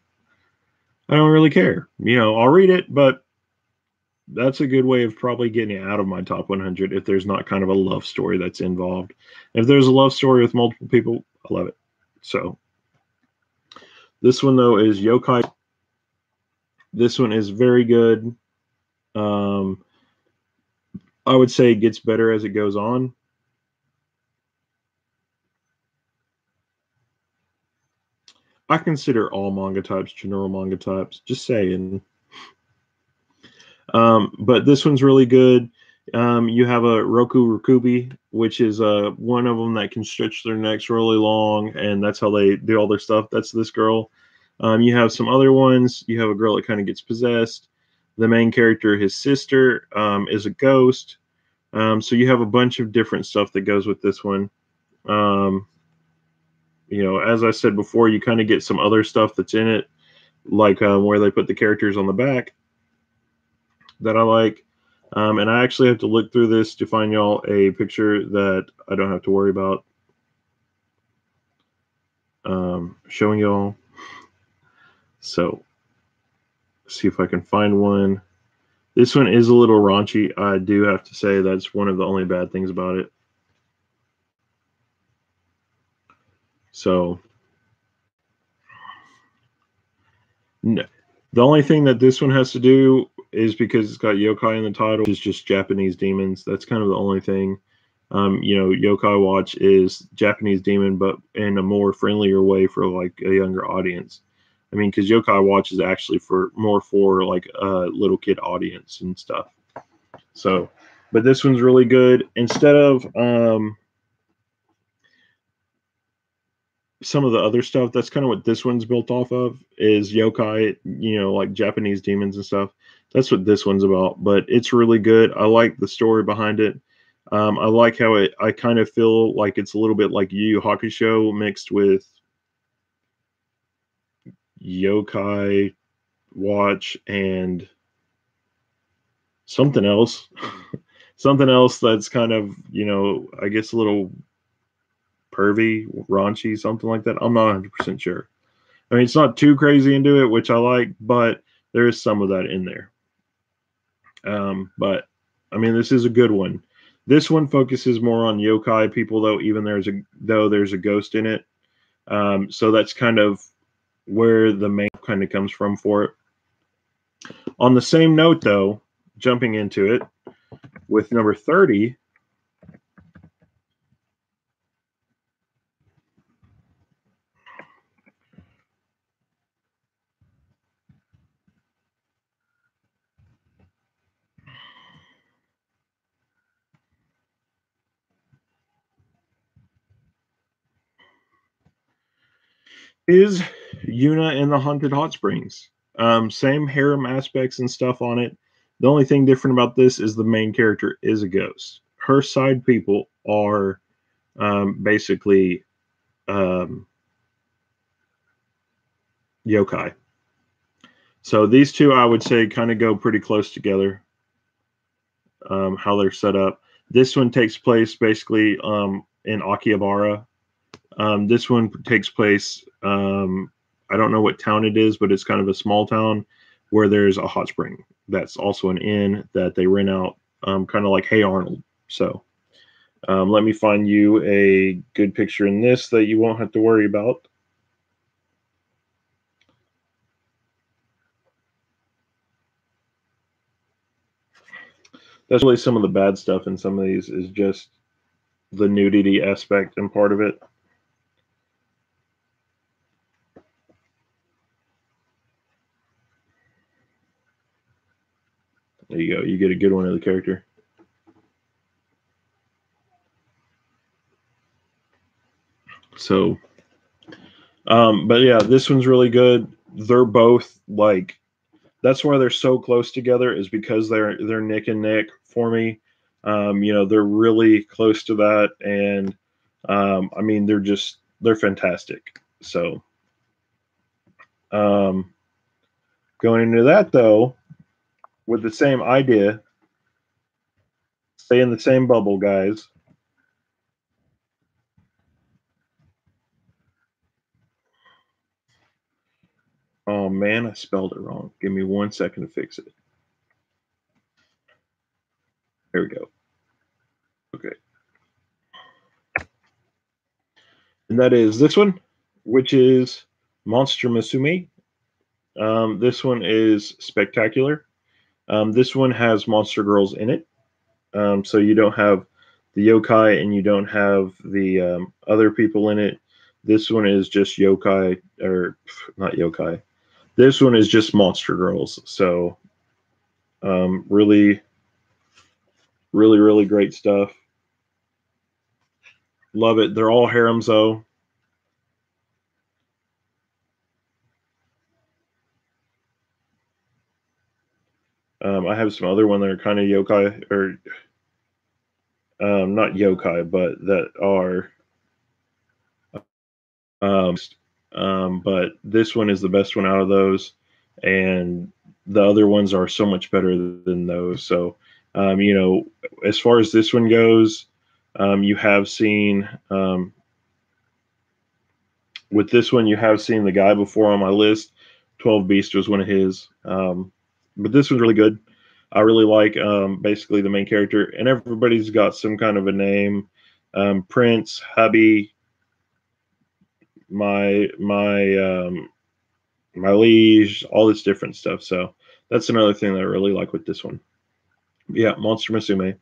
I don't really care. I'll read it, but that's a good way of probably getting it out of my top 100 if there's not kind of a love story that's involved. If there's a love story with multiple people, I love it. So this one though is Yokai. This one is very good. Um, I would say it gets better as it goes on. I consider all manga types general manga types. Just saying. But this one's really good. You have a Roku Rakubi, which is one of them that can stretch their necks really long, and that's how they do all their stuff. That's this girl. You have some other ones. You have a girl that kind of gets possessed. The main character, his sister, is a ghost. So you have a bunch of different stuff that goes with this one. As I said before, you kind of get some other stuff that's in it, like where they put the characters on the back that I like. And I actually have to look through this to find y'all a picture that I don't have to worry about showing y'all. So, see if I can find one. This one is a little raunchy. I do have to say that's one of the only bad things about it. So, no. The only thing that this one has to do is because it's got yokai in the title, is just Japanese demons. That's kind of the only thing. Yokai Watch is Japanese demon, but in a more friendlier way for like a younger audience. I mean, because Yokai Watch is actually for like a little kid audience and stuff. So, but this one's really good. Instead of some of the other stuff, that's kind of what this one's built off of, is yokai, like Japanese demons and stuff. That's what this one's about, but it's really good. I like the story behind it. I like how I kind of feel like it's a little bit like Yu Yu Hakusho mixed with Yokai Watch and something else. Something else that's kind of, I guess a little pervy, raunchy, something like that. I'm not 100% sure. I mean, it's not too crazy into it, which I like, but there is some of that in there. But I mean, this is a good one. This one focuses more on yokai people, though. Even there's a ghost in it, so that's kind of where the main kind of comes from for it. On the same note, though, jumping into it with number 30. Is Yuna in the Haunted Hot Springs. Same harem aspects and stuff on it. The only thing different about this is the main character is a ghost. Her side people are basically yokai. So these two, I would say, kind of go pretty close together. How they're set up. This one takes place basically in Akihabara. This one takes place. I don't know what town it is, but it's kind of a small town where there's a hot spring. That's also an inn that they rent out, kind of like Hey Arnold. So let me find you a good picture in this that you won't have to worry about. That's really some of the bad stuff in some of these is just the nudity aspect and part of it. There you go. You get a good one of the character. So, but yeah, this one's really good. They're both like, that's why they're so close together, is because they're neck and neck for me. They're really close to that, and I mean, they're fantastic. So, um, going into that though, with the same idea, stay in the same bubble, guys. Oh man, I spelled it wrong. Give me 1 second to fix it. There we go. Okay. And that is this one, which is Monster Musume. This one is spectacular. This one has monster girls in it. So you don't have the yokai and you don't have the other people in it. This one is just yokai, or not yokai. This one is just monster girls. So really, really, really great stuff. Love it. They're all harems though. I have some other one that are kind of yokai, or not yokai, but that are. Um, but this one is the best one out of those, and the other ones are so much better than those. So, as far as this one goes, you have seen with this one, you have seen the guy before on my list. 12 Beast was one of his, but this one's really good. I really like basically the main character, and everybody's got some kind of a name. Prince, hubby, my my liege, all this different stuff. So that's another thing that I really like with this one. Yeah, Monster Musume.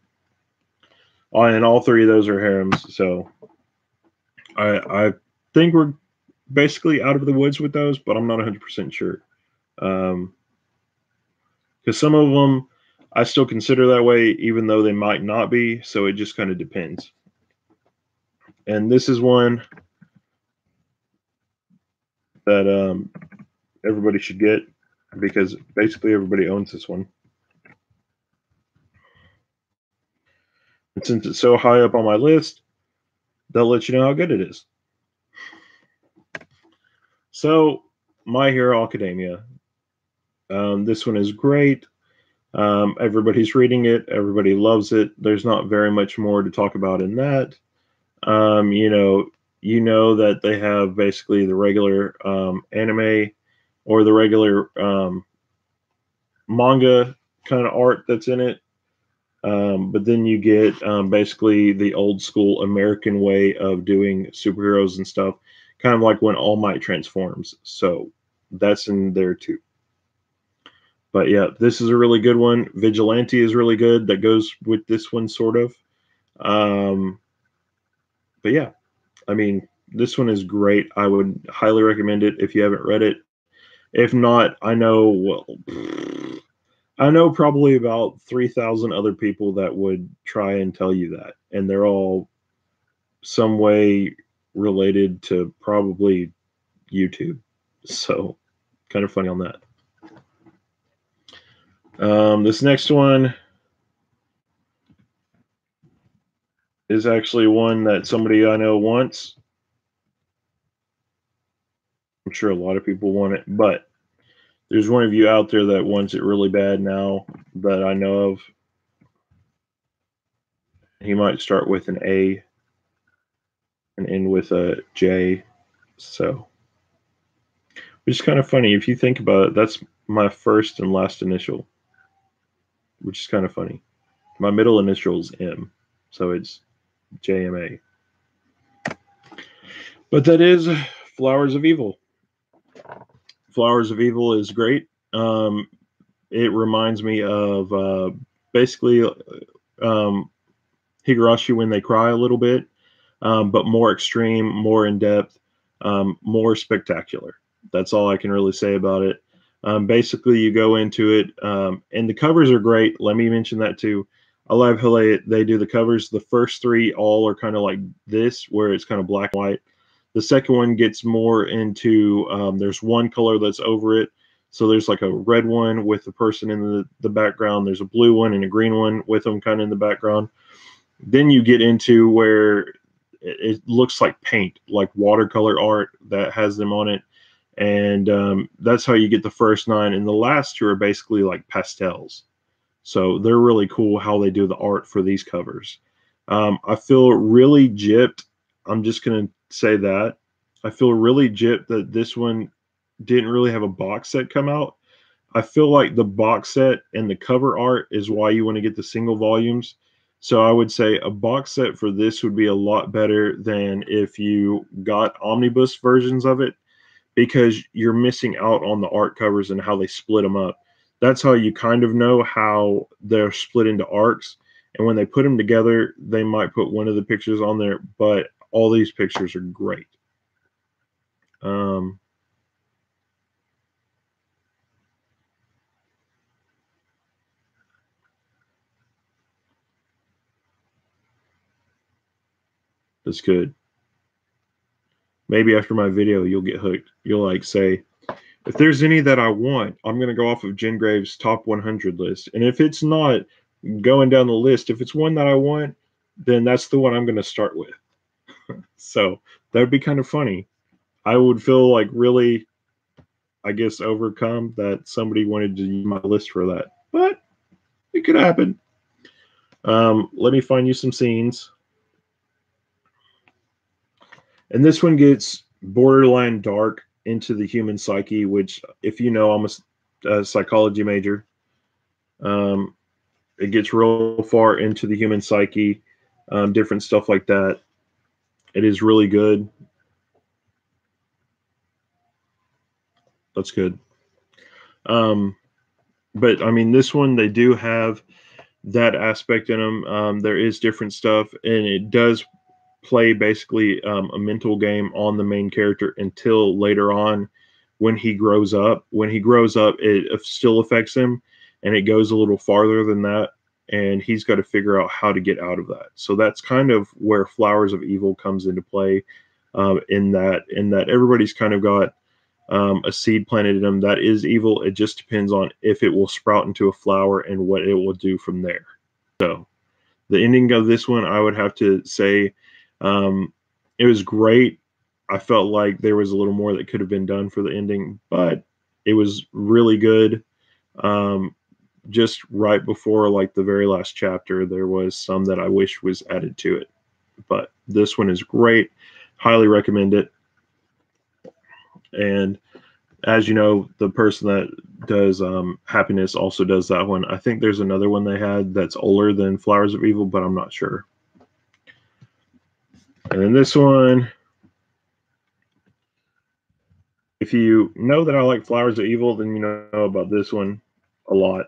Oh, and all three of those are harems. So I think we're basically out of the woods with those, but I'm not 100% sure. Because some of them I still consider that way, even though they might not be. So it just kind of depends. And this is one that everybody should get because basically everybody owns this one. And since it's so high up on my list, they'll let you know how good it is. So, My Hero Academia. This one is great. Everybody's reading it. Everybody loves it. There's not very much more to talk about in that. You know that they have basically the regular anime or the regular manga kind of art that's in it. But then you get basically the old school American way of doing superheroes and stuff, kind of like when All Might transforms. So that's in there too. But yeah, this is a really good one. Vigilante is really good. That goes with this one, sort of. Um, but yeah, I mean, this one is great. I would highly recommend it if you haven't read it. If not, I know probably about 3,000 other people that would try and tell you that, and they're all some way related to probably YouTube. So, kind of funny on that. This next one is actually one that somebody I know wants. I'm sure a lot of people want it, but there's one of you out there that wants it really bad now that I know of. He might start with an A. and end with a J. So, which is kind of funny if you think about it. That's my first and last initial, which is kind of funny. My middle initial is M, so it's JMA. But that is Flowers of Evil. Flowers of Evil is great. It reminds me of basically Higurashi When They Cry a little bit, but more extreme, more in depth, more spectacular. That's all I can really say about it. Basically, you go into it, and the covers are great. Let me mention that too. I love how they do the covers. The first three all are kind of like this, where it's kind of black and white. The second one gets more into, there's one color that's over it. So there's like a red one with the person in the background. There's a blue one and a green one with them kind of in the background. Then you get into where it looks like paint, like watercolor art that has them on it. And that's how you get the first 9. And the last 2 are basically like pastels. So they're really cool how they do the art for these covers. I feel really gypped. I'm just going to say that. I feel really gypped that this one didn't really have a box set come out. I feel like the box set and the cover art is why you want to get the single volumes. So I would say a box set for this would be a lot better than if you got omnibus versions of it, because you're missing out on the art covers and how they split them up. That's how you kind of know how they're split into arcs. And when they put them together, they might put one of the pictures on there, but all these pictures are great. That's good. Maybe after my video, you'll get hooked. You'll like say, if there's any that I want, I'm going to go off of Jingraves' top 100 list. And if it's not going down the list, if it's one that I want, then that's the one I'm going to start with. So that would be kind of funny. I would feel like really, I guess, overcome that somebody wanted to use my list for that. But it could happen. Let me find you some scenes. And this one gets borderline dark into the human psyche, which, if you know, I'm a psychology major. It gets real far into the human psyche, different stuff like that. It is really good. That's good. But I mean, this one, they do have that aspect in them. There is different stuff, and it does play basically a mental game on the main character until later on when he grows up. When he grows up, it still affects him, and it goes a little farther than that, and he's got to figure out how to get out of that. So that's kind of where Flowers of Evil comes into play, in that everybody's kind of got a seed planted in them that is evil. It just depends on if it will sprout into a flower and what it will do from there. So the ending of this one, I would have to say, it was great. I felt like there was a little more that could have been done for the ending, but it was really good. Just right before like the very last chapter, there was some that I wish was added to it, but this one is great. Highly recommend it. And as you know, the person that does Happiness also does that one. I think there's another one they had that's older than Flowers of Evil, but I'm not sure. And then this one, if you know that I like Flowers of Evil, then you know about this one a lot.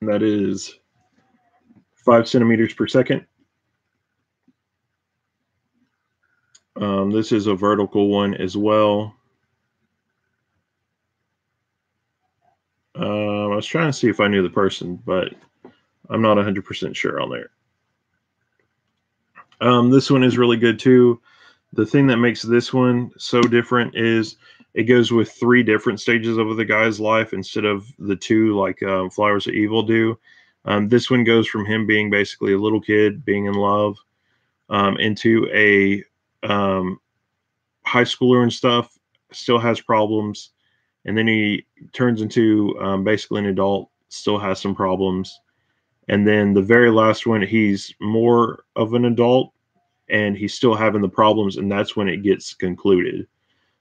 And that is 5 centimeters per second. This is a vertical one as well. I was trying to see if I knew the person, but I'm not 100% sure on there. This one is really good too. The thing that makes this one so different is it goes with 3 different stages of the guy's life instead of the 2 like Flowers of Evil do. This one goes from him being basically a little kid being in love into a high schooler and stuff, still has problems, and then he turns into basically an adult, still has some problems, and then the very last one, he's more of an adult, and he's still having the problems, and that's when it gets concluded.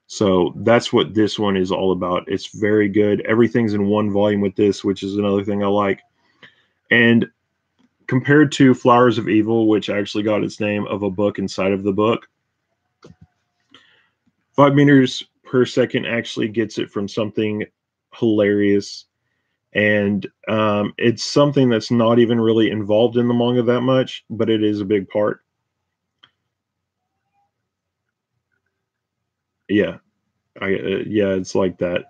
So that's what this one is all about. It's very good. Everything's in one volume with this, which is another thing I like. And compared to Flowers of Evil, which actually got its name of a book inside of the book, 5 meters per second actually gets it from something hilarious. And it's something that's not even really involved in the manga that much, but it is a big part. Yeah, yeah, it's like that.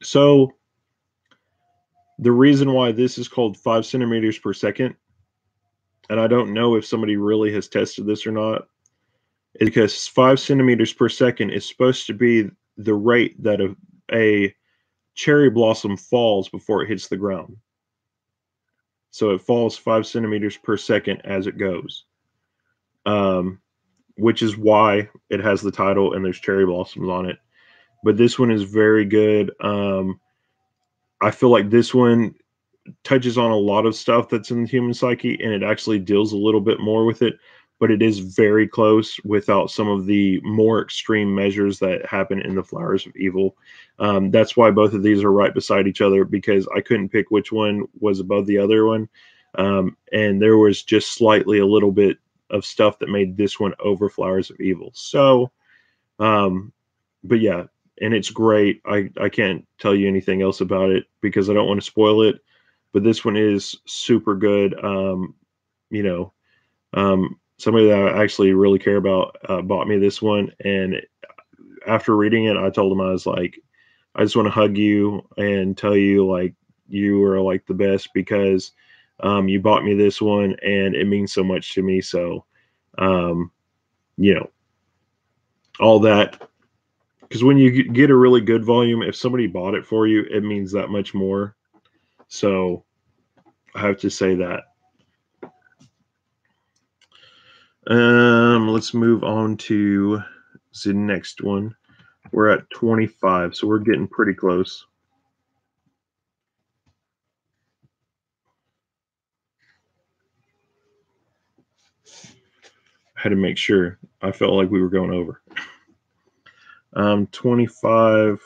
So the reason why this is called 5 centimeters per second, and I don't know if somebody really has tested this or not, is because 5 centimeters per second is supposed to be the rate that a cherry blossom falls before it hits the ground. So it falls 5 centimeters per second as it goes, um, which is why it has the title and there's cherry blossoms on it. But this one is very good. I feel like this one touches on a lot of stuff that's in the human psyche, and it actually deals a little bit more with it, but it is very close without some of the more extreme measures that happen in the Flowers of Evil. That's why both of these are right beside each other, because I couldn't pick which one was above the other one. And there was just slightly a little bit of stuff that made this one over Flowers of Evil. So, but yeah, and it's great. I can't tell you anything else about it because I don't want to spoil it, but this one is super good. You know, somebody that I actually really care about bought me this one, and after reading it, I told him, I was like, I just want to hug you and tell you like you are like the best, because you bought me this one and it means so much to me. So, um, you know, all that, because when you get a really good volume, if somebody bought it for you, it means that much more. So I have to say that. Let's move on to the next one. We're at 25, so we're getting pretty close. I had to make sure. I felt like we were going over. 25.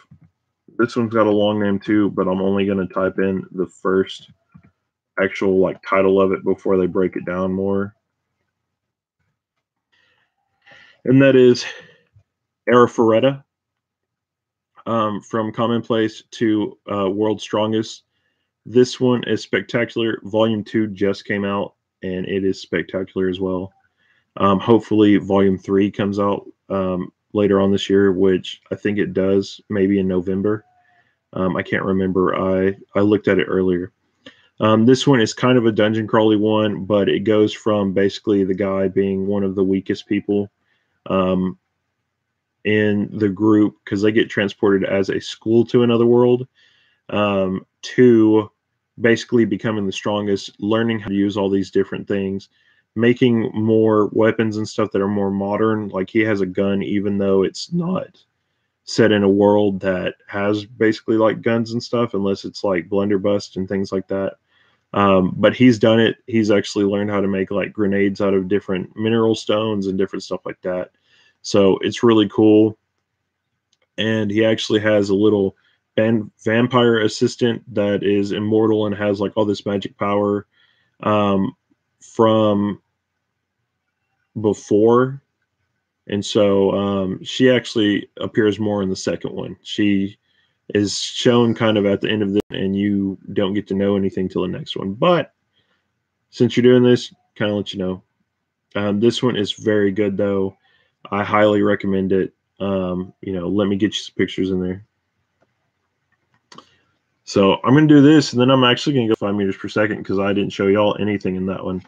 This one's got a long name too, but I'm only going to type in the first actual like title of it before they break it down more. And that is Arifureta, from Commonplace to World's Strongest. This one is spectacular. Volume 2 just came out, and it is spectacular as well. Hopefully, Volume 3 comes out later on this year, which I think it does, maybe in November. I can't remember. I looked at it earlier. This one is kind of a dungeon crawly one, but it goes from basically the guy being one of the weakest people um, in the group, because they get transported as a school to another world, to basically becoming the strongest, learning how to use all these different things, making more weapons and stuff that are more modern. Like he has a gun, even though it's not set in a world that has basically like guns and stuff, unless it's like blunderbuss and things like that. But he's done it. He's actually learned how to make like grenades out of different mineral stones and different stuff like that. So it's really cool. And he actually has a little vampire assistant that is immortal and has like all this magic power from before. And so she actually appears more in the second one. She is shown kind of at the end of this, and you don't get to know anything till the next one. But since you're doing this, kind of let you know. This one is very good, though. I highly recommend it. Let me get you some pictures in there. So I'm going to do this, and then I'm actually going to go 5 meters per second because I didn't show y'all anything in that one.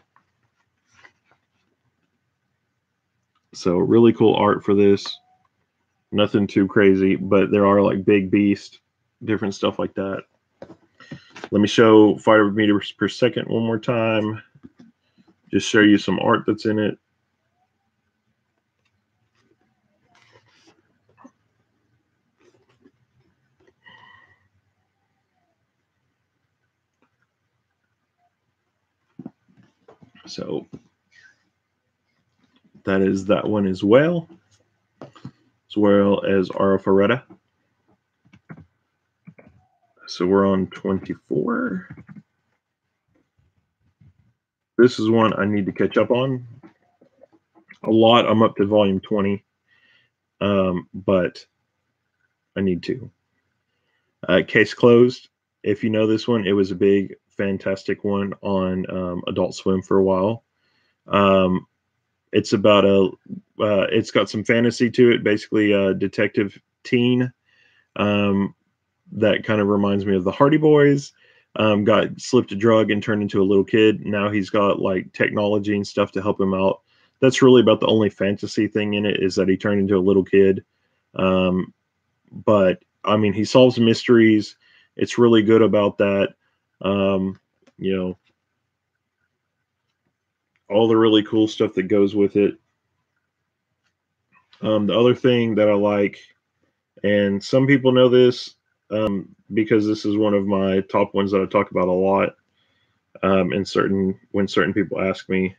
So really cool art for this. Nothing too crazy, but there are like big beast, different stuff like that. Let me show fighter meters per second one more time. Just show you some art that's in it. So that is that one as well as Arafureta. So we're on 24. This is one I need to catch up on a lot. I'm up to volume 20, but I need to. Case Closed. If you know this one, it was a big, fantastic one on Adult Swim for a while. It's about it's got some fantasy to it, basically a detective teen. That kind of reminds me of the Hardy Boys. Got slipped a drug and turned into a little kid. Now he's got like technology and stuff to help him out. That's really about the only fantasy thing in it, is that he turned into a little kid. But I mean, he solves mysteries. It's really good about that. You know, all the really cool stuff that goes with it. The other thing that I like, and some people know this, because this is one of my top ones that I talk about a lot, when certain people ask me.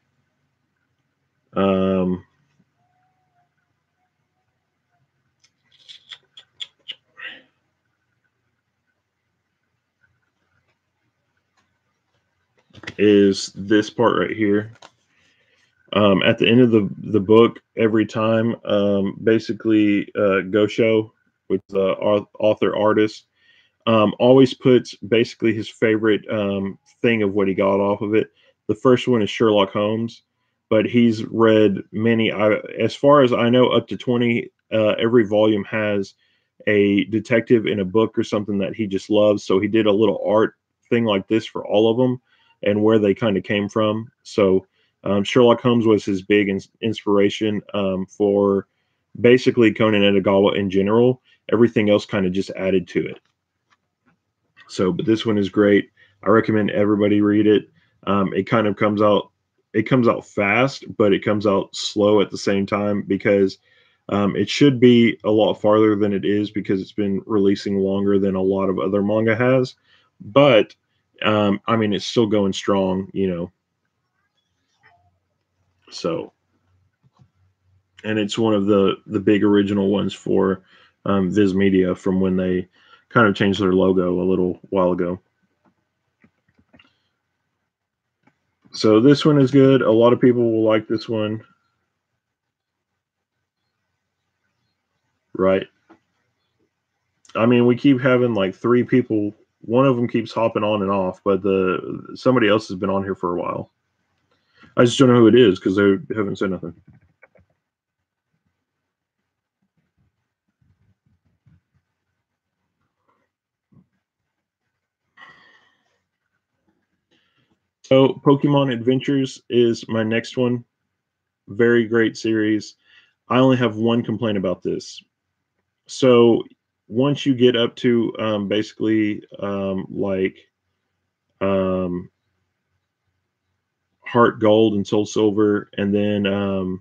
Is this part right here. At the end of the book, every time, basically, Gosho, with the author artist, always puts basically his favorite thing of what he got off of it. The first one is Sherlock Holmes, but he's read many. As far as I know, up to 20. Every volume has a detective in a book or something that he just loves. So he did a little art thing like this for all of them and where they kind of came from. So Sherlock Holmes was his big inspiration for basically Conan Edogawa in general. Everything else kind of just added to it. So, but this one is great. I recommend everybody read it. It kind of comes out, fast, but it comes out slow at the same time, because it should be a lot farther than it is, because it's been releasing longer than a lot of other manga has. But I mean, it's still going strong, So, and it's one of the big original ones for Viz Media from when they kind of changed their logo a little while ago. So this one is good. A lot of people will like this one. Right. I mean, we keep having like 3 people. One of them keeps hopping on and off, but somebody else has been on here for a while. I just don't know who it is because they haven't said nothing. So Pokemon Adventures is my next one. Very great series. I only have one complaint about this. So once you get up to basically Heart Gold and Soul Silver, and then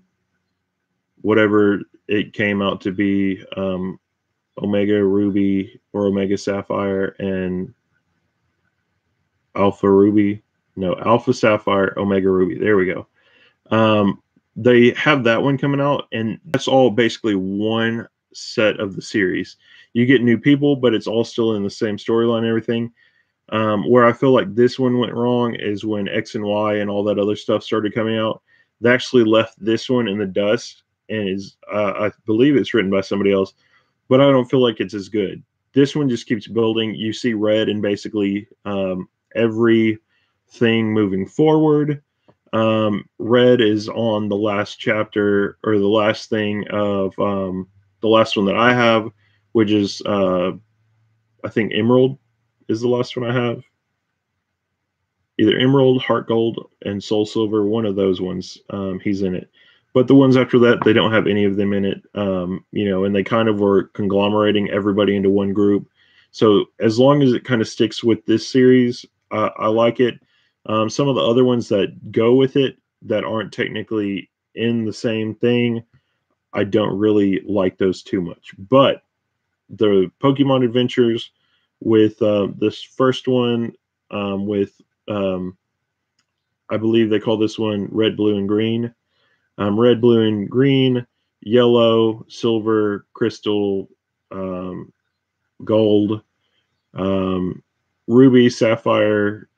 whatever it came out to be, Omega Ruby or Omega Sapphire and Alpha Ruby. No, Alpha Sapphire, Omega Ruby. There we go. They have that one coming out, and that's all basically one set of the series. You get new people, but it's all still in the same storyline and everything. Where I feel like this one went wrong is when X and Y and all that other stuff started coming out. They actually left this one in the dust, and I believe it's written by somebody else, but I don't feel like it's as good. This one just keeps building. You see Red in basically everything moving forward. Red is on the last chapter, or the last thing of the last one that I have, which is I think Emerald is the last one I have. Either Emerald, Heart Gold, and Soul Silver, one of those ones, he's in it. But the ones after that, they don't have any of them in it, and they kind of were conglomerating everybody into one group. So as long as it kind of sticks with this series, I like it. Some of the other ones that go with it that aren't technically in the same thing, I don't really like those too much. But the Pokemon Adventures with this first one with I believe they call this one Red, Blue, and Green. Red, Blue, and Green, Yellow, Silver, Crystal, Gold, um, Ruby, Sapphire,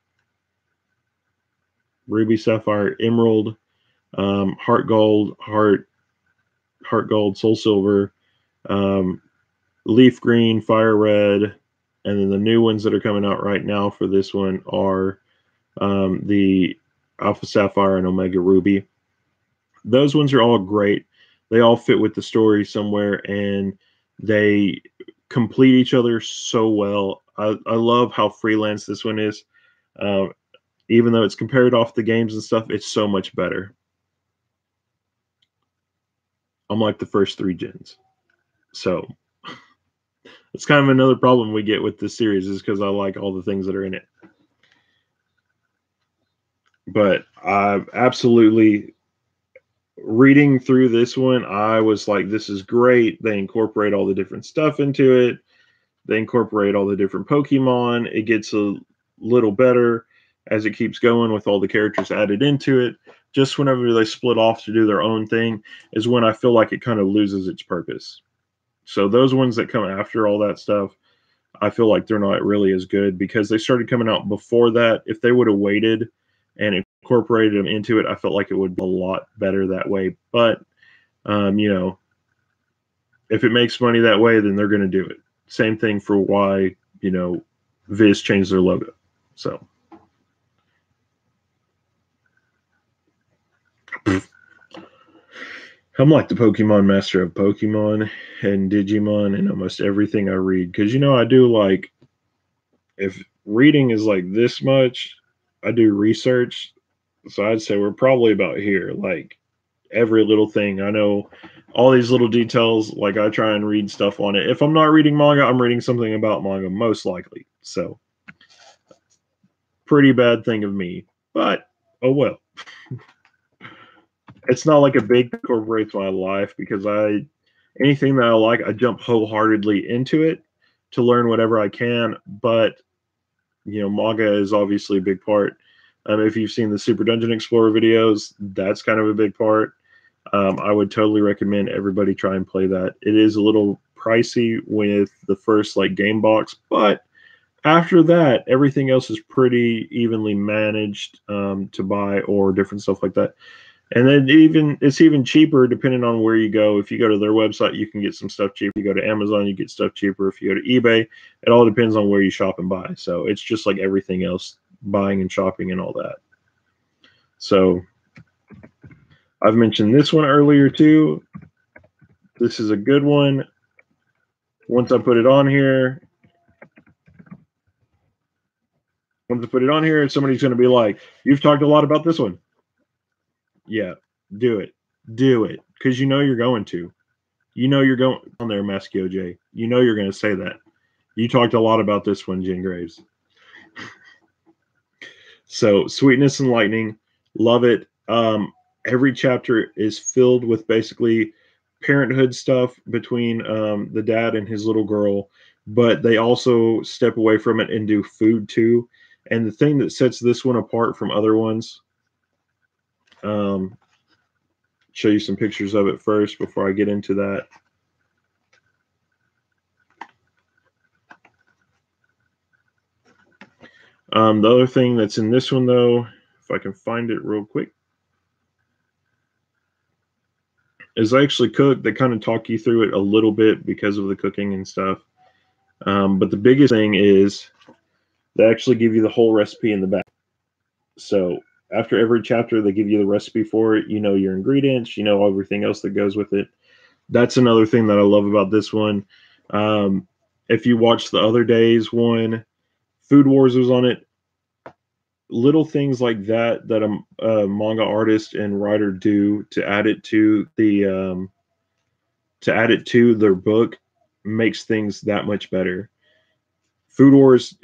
Emerald, Heart Gold, Heart Gold, Soul Silver, um, Leaf Green, Fire Red, and then the new ones that are coming out right now for this one are the Alpha Sapphire and Omega Ruby. Those ones are all great. They all fit with the story somewhere, and they complete each other so well. I love how freelance this one is. Uh, Even though it's compared off the games and stuff, it's so much better. Unlike the first 3 gens. So it's kind of another problem we get with this series is because I like all the things that are in it. But I absolutely reading through this one, I was like, this is great. They incorporate all the different stuff into it. They incorporate all the different Pokemon. It gets a little better as it keeps going with all the characters added into it. Just whenever they split off to do their own thing is when I feel like it kind of loses its purpose. So those ones that come after all that stuff, I feel like they're not really as good because they started coming out before that. If they would have waited and incorporated them into it, I felt like it would be a lot better that way. But, if it makes money that way, then they're going to do it. Same thing for why, Viz changed their logo. So. I'm like the Pokemon master of Pokemon and Digimon and almost everything I read. Because, I do like, if reading is like this much, I do research. So I'd say we're probably about here. Like every little thing. I know all these little details. Like I try and read stuff on it. If I'm not reading manga, I'm reading something about manga, most likely. So pretty bad thing of me. But, oh well. It's not like a big incorporates my life because anything that I like, I jump wholeheartedly into it to learn whatever I can. But manga is obviously a big part. If you've seen the Super Dungeon Explorer videos, that's kind of a big part. I would totally recommend everybody try and play that. It is a little pricey with the first game box, but after that, everything else is pretty evenly managed to buy or different stuff like that. And then it's even cheaper depending on where you go. If you go to their website, you can get some stuff cheaper. If you go to Amazon, you get stuff cheaper. If you go to eBay, it all depends on where you shop and buy. So it's just like everything else, buying and shopping and all that. So I've mentioned this one earlier too. This is a good one. Once I put it on here, somebody's going to be like, "You've talked a lot about this one." Yeah, do it. Because you're going to. You're going on there, Maskio J. You're going to say that. You talked a lot about this one, Jingraves. So, Sweetness and Lightning, love it. Every chapter is filled with basically parenthood stuff between the dad and his little girl, but they also step away from it and do food too. And the thing that sets this one apart from other ones, show you some pictures of it first before I get into that. The other thing that's in this one, though, if I can find it real quick, is actually cooked. They kind of talk you through it a little bit because of the cooking and stuff. But the biggest thing is they actually give you the whole recipe in the back. So after every chapter, they give you the recipe for it. Your ingredients, everything else that goes with it. That's another thing that I love about this one. If you watch the other days one, Food Wars was on it. Little things like that a manga artist and writer do to add it to their book makes things that much better. Food Wars,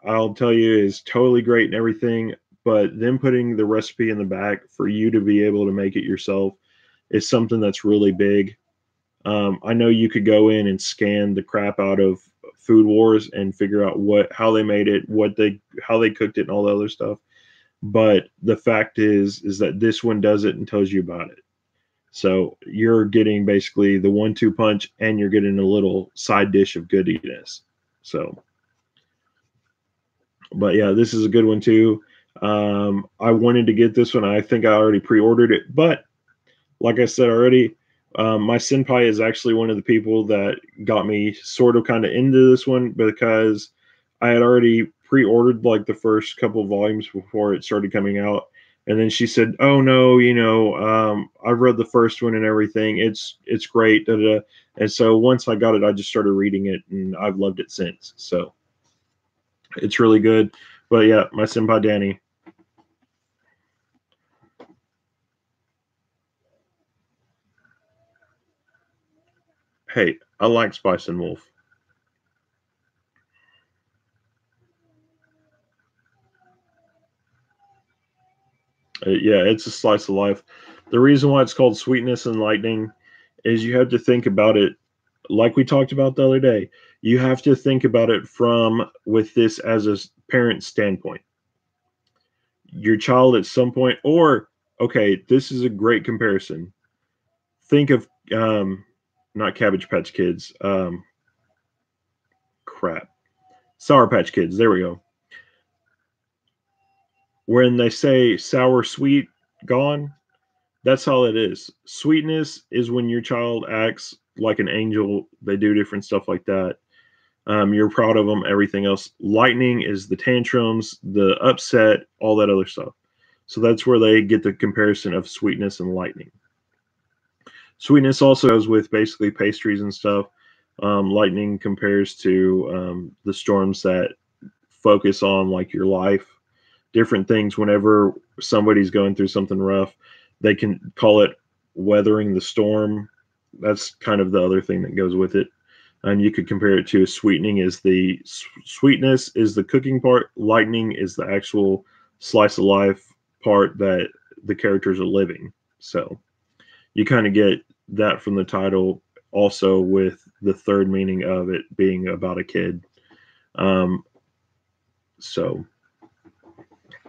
I'll tell you, is totally great and everything, but them putting the recipe in the back for you to be able to make it yourself is something that's really big. I know you could go in and scan the crap out of Food Wars and figure out how they made it, how they cooked it, and all the other stuff. But the fact is that this one does it and tells you about it. So you're getting basically the 1-2 punch, and you're getting a little side dish of goodiness. So, but yeah, this is a good one too. I wanted to get this one. I think I already pre-ordered it, but like I said already, my senpai is actually one of the people that got me sort of kind of into this one because I had already pre-ordered like the first couple volumes before it started coming out, and then she said, "Oh no, I've read the first one and everything. It's great." Da, da. And so once I got it, I just started reading it, and I've loved it since. So it's really good. But yeah, my senpai Danny. Hey, I like Spice and Wolf. Yeah, it's a slice of life. The reason why it's called Sweetness and Lightning is you have to think about it like we talked about the other day. You have to think about it from with this as a parent standpoint. Your child at some point, or okay, this is a great comparison. Think of not Cabbage Patch Kids. Crap, Sour Patch Kids. There we go. When they say sour, sweet, gone, that's all it is. Sweetness is when your child acts like an angel. They do different stuff like that. You're proud of them. Everything else. Lightning is the tantrums, the upset, all that other stuff. So that's where they get the comparison of sweetness and lightning. Sweetness also goes with basically pastries and stuff. Lightning compares to the storms that focus on like your life, different things. Whenever somebody's going through something rough, they can call it weathering the storm. That's kind of the other thing that goes with it. And you could compare it to sweetening is the sweetness is the cooking part. Lightning is the actual slice of life part that the characters are living. So you kind of get that from the title, also with the third meaning of it being about a kid. Um, so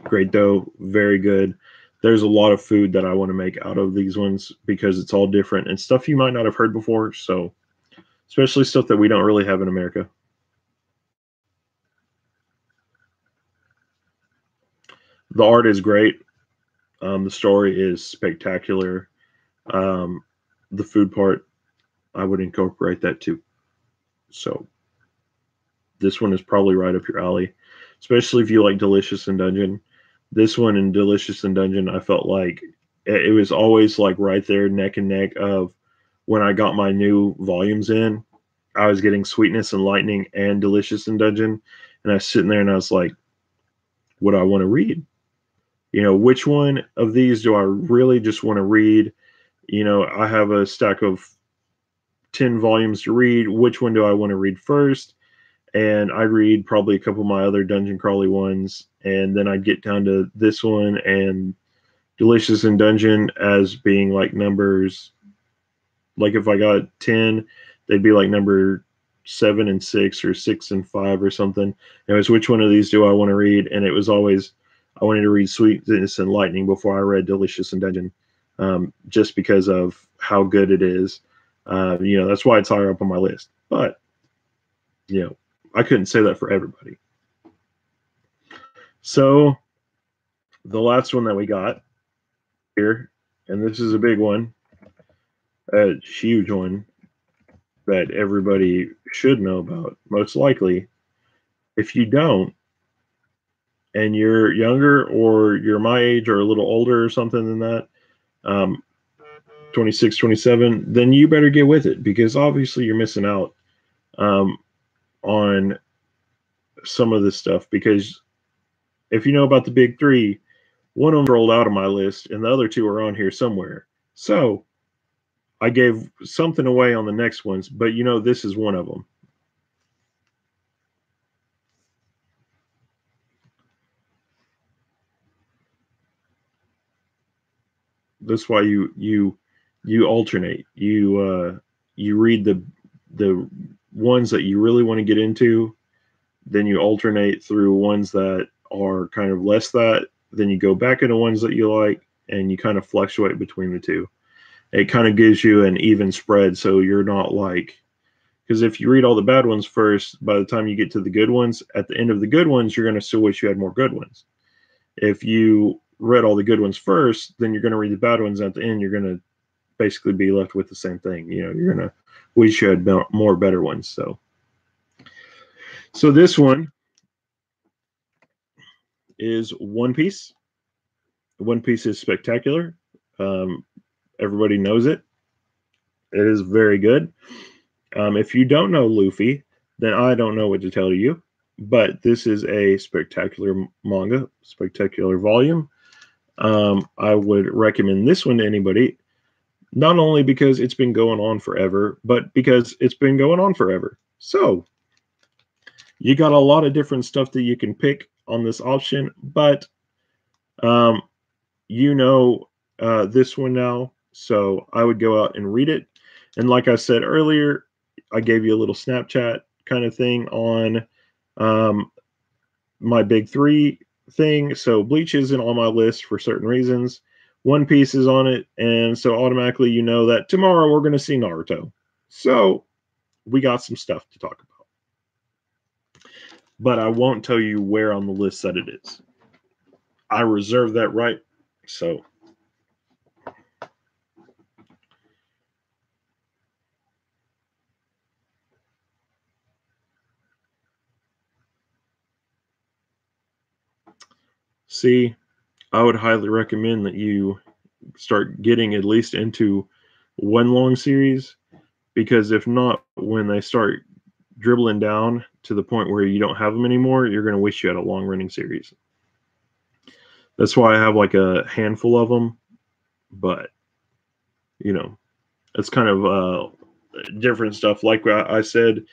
great dough, very good. There's a lot of food that I want to make out of these ones because it's all different and stuff you might not have heard before. So, especially stuff that we don't really have in America. The art is great. The story is spectacular. Um, the food part, I would incorporate that too. So, this one is probably right up your alley, especially if you like Delicious in Dungeon. This one in Delicious in Dungeon, I felt like it was always like right there, neck and neck of when I got my new volumes in. I was getting Sweetness and Lightning and Delicious in Dungeon, and I was sitting there and I was like, "What do I want to read? Which one of these do I really just want to read? I have a stack of 10 volumes to read. Which one do I want to read first?" And I'd read probably a couple of my other dungeon crawly ones, and then I'd get down to this one and Delicious in Dungeon as being like numbers. Like if I got 10, they'd be like number 7 and 6 or 6 and 5 or something. It was which one of these do I want to read? And it was always I wanted to read Sweetness and Lightning before I read Delicious in Dungeon, just because of how good it is. That's why it's higher up on my list. But you know, I couldn't say that for everybody. So the last one that we got here, and this is a big one, a huge one that everybody should know about, most likely. If you don't, and you're younger or you're my age or a little older or something than that, um, 26, 27, then you better get with it because obviously you're missing out um, on some of this stuff. Because if you know about the big three, one of them rolled out of my list and the other two are on here somewhere. So I gave something away on the next ones, but this is one of them. That's why you alternate. You read the ones that you really want to get into, then you alternate through ones that are kind of less that, then you go back into ones that you like, and you kind of fluctuate between the two. It kind of gives you an even spread, so you're not like, because if you read all the bad ones first, by the time you get to the good ones, at the end of the good ones, you're going to still wish you had more good ones. If you read all the good ones first, then you're going to read the bad ones. At the end, you're going to basically be left with the same thing. You know, you're going to wish you had more better ones. So this one is One Piece. One Piece is spectacular. Um, Everybody knows it. It is very good. If you don't know Luffy, then I don't know what to tell you. But this is a spectacular manga, spectacular volume. I would recommend this one to anybody, not only because it's been going on forever, but because it's been going on forever. So you got a lot of different stuff that you can pick on this option, but um, you know this one now, so I would go out and read it. And like I said earlier, I gave you a little Snapchat kind of thing on um, my big three thing. So Bleach isn't on my list for certain reasons. One Piece is on it, and so automatically you know that tomorrow we're going to see Naruto. So we got some stuff to talk about. But I won't tell you where on the list that it is. I reserve that right. So see, I would highly recommend that you start getting at least into one long series, because if not, when they start dribbling down to the point where you don't have them anymore, you're going to wish you had a long running series. That's why I have like a handful of them, but you know, it's kind of different stuff. Like I said,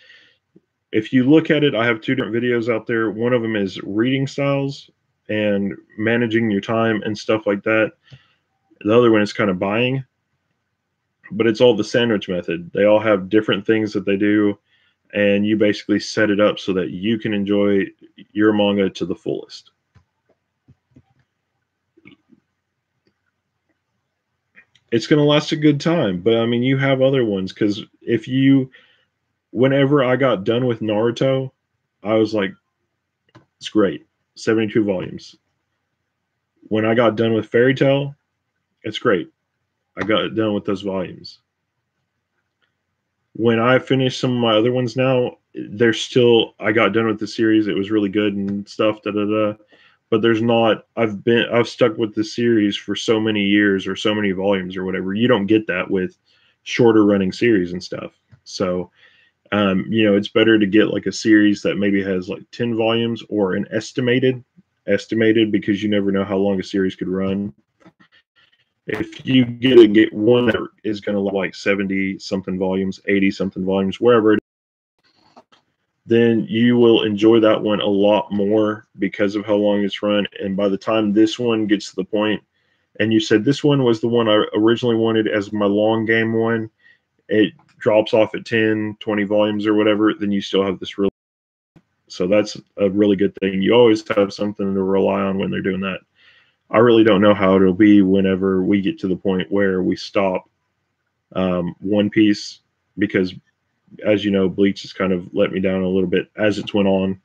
if you look at it, I have two different videos out there. One of them is reading styles and managing your time and stuff like that. The other one is kind of buying, but it's all the sandwich method. They all have different things that they do, and you basically set it up so that you can enjoy your manga to the fullest. It's going to last a good time, but I mean, you have other ones, because whenever I got done with Naruto, I was like, it's great. 72 volumes. When I got done with Fairy Tail, it's great. I got done with those volumes. When I finish some of my other ones now, they're still, I got done with the series. It was really good and stuff, da da da. But there's not, I've stuck with the series for so many years or so many volumes or whatever. You don't get that with shorter running series and stuff. So, it's better to get like a series that maybe has like 10 volumes or an estimated, because you never know how long a series could run. If you get one that is going to like 70 something volumes, 80 something volumes, wherever, then you will enjoy that one a lot more because of how long it's run. And by the time this one gets to the point, and you said this one was the one I originally wanted as my long game one, it drops off at 10, 20 volumes or whatever, then you still have this really. So that's a really good thing. You always have something to rely on when they're doing that. I really don't know how it'll be whenever we get to the point where we stop One Piece, because, as you know, Bleach has kind of let me down a little bit as it's went on.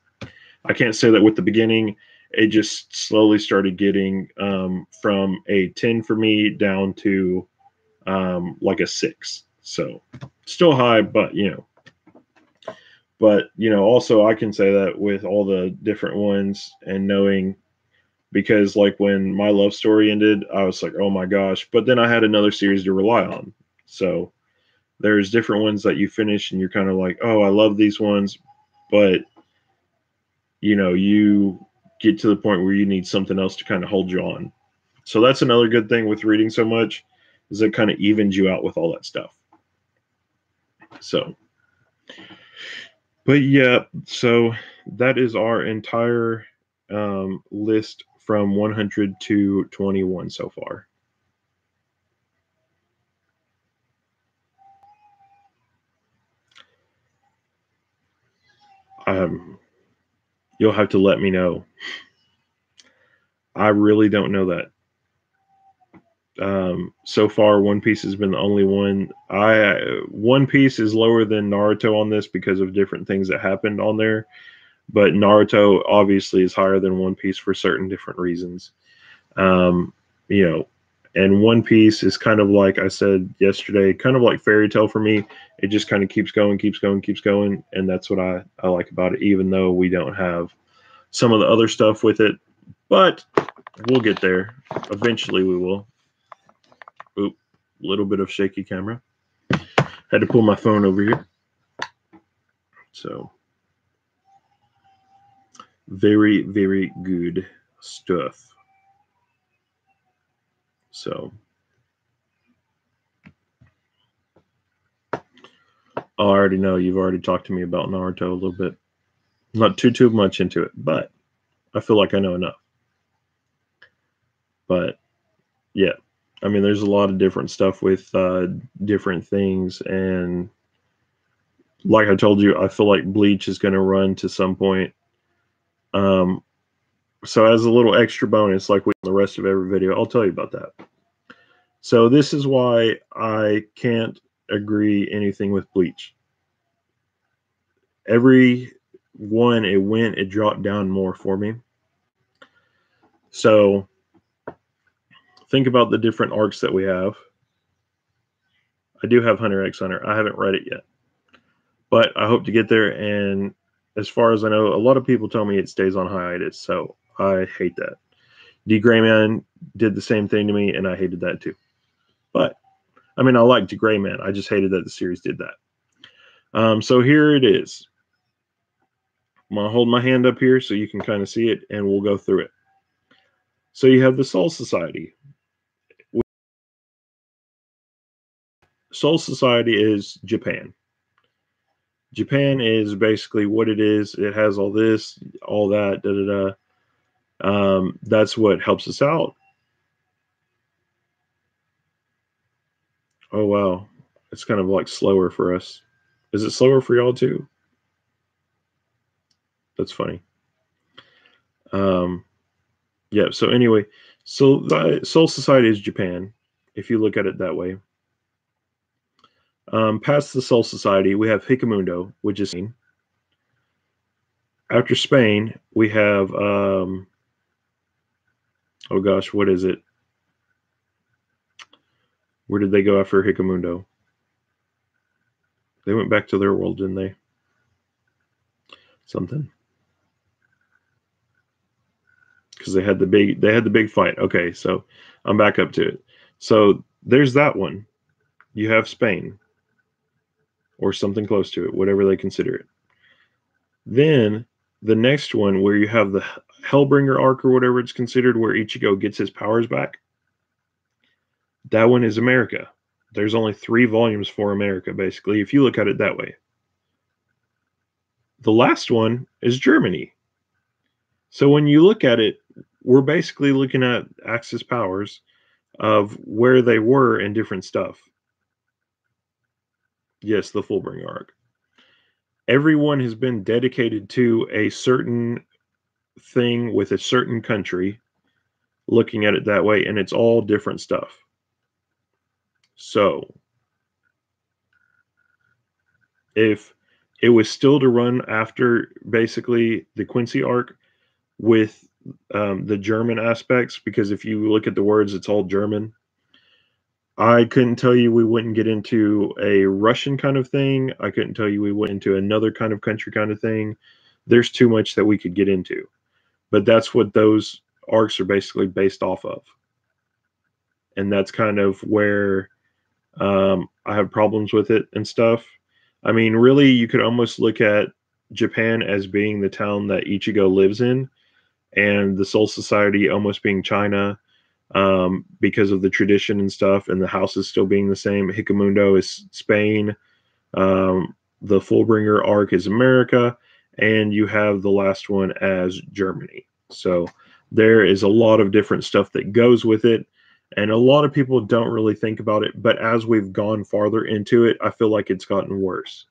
I can't say that with the beginning. It just slowly started getting from a 10 for me down to like a 6. So still high, but also I can say that with all the different ones, and knowing, because like when My Love Story ended, I was like, oh my gosh. But then I had another series to rely on. So there's different ones that you finish and you're kind of like, oh, I love these ones. But, you get to the point where you need something else to kind of hold you on. So that's another good thing with reading so much, is it kind of evens you out with all that stuff. So, but yeah, so that is our entire list from 100 to 21 so far. You'll have to let me know. I really don't know that. So far, One Piece has been the only one. One Piece is lower than Naruto on this because of different things that happened on there, but Naruto obviously is higher than One Piece for certain different reasons. Um, you know, and One Piece is kind of like I said yesterday, kind of like fairy tale for me. It just kind of keeps going, keeps going, keeps going, and that's what I like about it. Even though we don't have some of the other stuff with it, but we'll get there. Eventually, we will. Oop, little bit of shaky camera. Had to pull my phone over here. So, very, very good stuff. So, I already know you've already talked to me about Naruto a little bit. Not too much into it, but I feel like I know enough. But yeah, I mean, there's a lot of different stuff with different things, and like I told you, I feel like Bleach is going to run to some point. So as a little extra bonus, like with the rest of every video, I'll tell you about that. So this is why I can't agree anything with Bleach. Every one it dropped down more for me. So think about the different arcs that we have. I do have Hunter x Hunter. I haven't read it yet, but I hope to get there. And as far as I know, a lot of people tell me it stays on hiatus, so I hate that. D. Gray Man did the same thing to me, and I hated that too. But I mean, I liked D. Gray Man. I just hated that the series did that. So here it is. I'm gonna hold my hand up here so you can kind of see it, and we'll go through it. So you have the Soul Society. Soul Society is Japan. Japan is basically what it is. It has all this, all that, da da da. That's what helps us out. Oh wow, it's kind of like slower for us. Is it slower for y'all too? That's funny. Yeah. So anyway, so the Soul Society is Japan, if you look at it that way. Past the Soul Society, we have Hikamundo, which is Spain. After Spain, we have oh gosh, what is it? Where did they go after Hikamundo? They went back to their world, didn't they? Something. Because they had the big fight. Okay, so I'm back up to it. So there's that one. You have Spain, or something close to it, whatever they consider it. Then the next one, where you have the Hellbringer arc or whatever it's considered, where Ichigo gets his powers back. That one is America. There's only 3 volumes for America, basically, if you look at it that way. The last one is Germany. So when you look at it, we're basically looking at Axis powers of where they were in different stuff. Yes, the Fullbringer arc. Everyone has been dedicated to a certain thing with a certain country, looking at it that way, and it's all different stuff. So if it was still to run after basically the Quincy arc with the German aspects, because if you look at the words, it's all German. I couldn't tell you we wouldn't get into a Russian kind of thing. I couldn't tell you we went into another kind of country kind of thing. There's too much that we could get into. But that's what those arcs are basically based off of. And that's kind of where I have problems with it and stuff. I mean, really, you could almost look at Japan as being the town that Ichigo lives in, and the Soul Society almost being China, because of the tradition and stuff, and the houses still being the same. Hikamundo is Spain. The Fullbringer arc is America, and you have the last one as Germany. So there is a lot of different stuff that goes with it, and a lot of people don't really think about it. But as we've gone farther into it, I feel like it's gotten worse.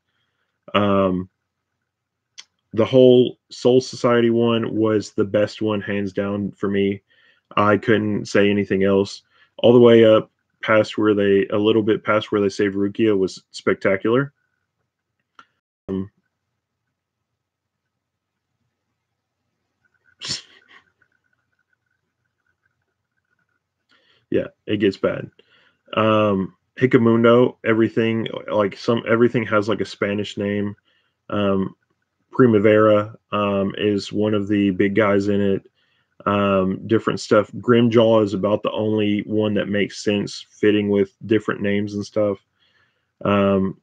the whole Soul Society one was the best one, hands down, for me. I couldn't say anything else. All the way up past where they, a little bit past where they saved Rukia, was spectacular. Um, yeah, it gets bad. Hikamundo, everything, like everything has like a Spanish name. Um, Primavera is one of the big guys in it. Different stuff. Grimjaw is about the only one that makes sense, fitting with different names and stuff. Um,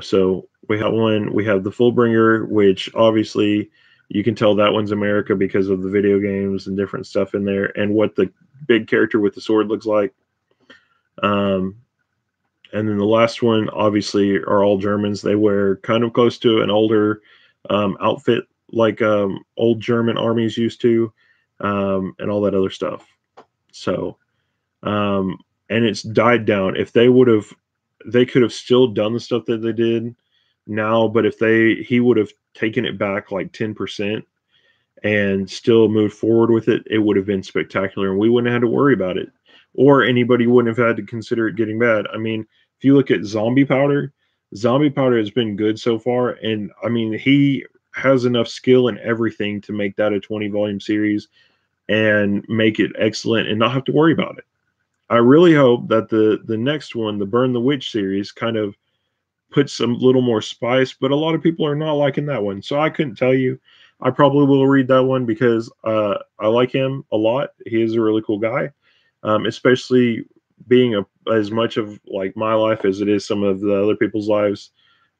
so we have one. We have the Fullbringer, which obviously you can tell that one's America because of the video games and different stuff in there, and what the big character with the sword looks like. Um, and then the last one, obviously, are all Germans. They wear kind of close to an older outfit, like old German armies used to, and all that other stuff. So, um, and it's died down. If they would have, they could have still done the stuff that they did now, but if he would have taken it back like 10% and still moved forward with it, it would have been spectacular, and we wouldn't have had to worry about it, or anybody wouldn't have had to consider it getting bad. I mean, if you look at Zombie Powder has been good so far, and I mean, he has enough skill and everything to make that a 20-volume series and make it excellent and not have to worry about it. I really hope that the next one, the Burn the Witch series, kind of puts some little more spice, but a lot of people are not liking that one. So I couldn't tell you. I probably will read that one because I like him a lot. He is a really cool guy, especially being as much of like my life as it is some of the other people's lives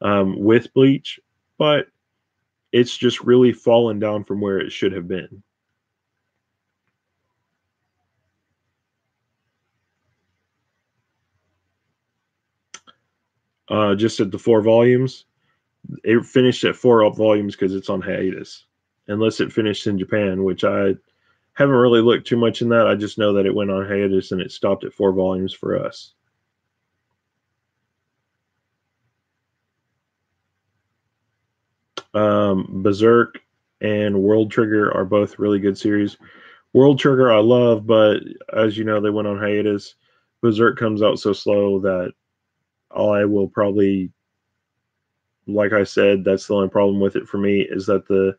with Bleach. But it's just really fallen down from where it should have been. Just at the 4 volumes, it finished at 4 volumes because it's on hiatus, unless it finished in Japan, which I haven't really looked too much in that. I just know that it went on hiatus and it stopped at 4 volumes for us. Berserk and World Trigger are both really good series. World Trigger I love, but as you know, they went on hiatus. Berserk comes out so slow that I will probably, like I said, that's the only problem with it for me, is that the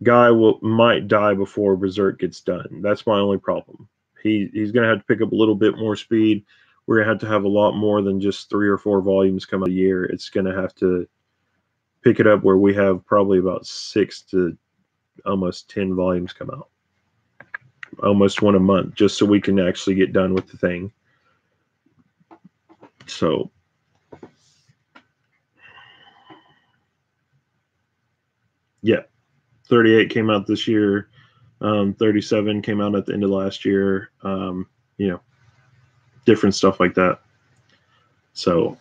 guy might die before Berserk gets done. That's my only problem. He's gonna have to pick up a little bit more speed. We're gonna have to have a lot more than just 3 or 4 volumes come out a year. It's gonna have to pick it up where we have probably about 6 to almost 10 volumes come out, almost one a month, just so we can actually get done with the thing. So yeah, 38 came out this year. 37 came out at the end of last year. Different stuff like that. So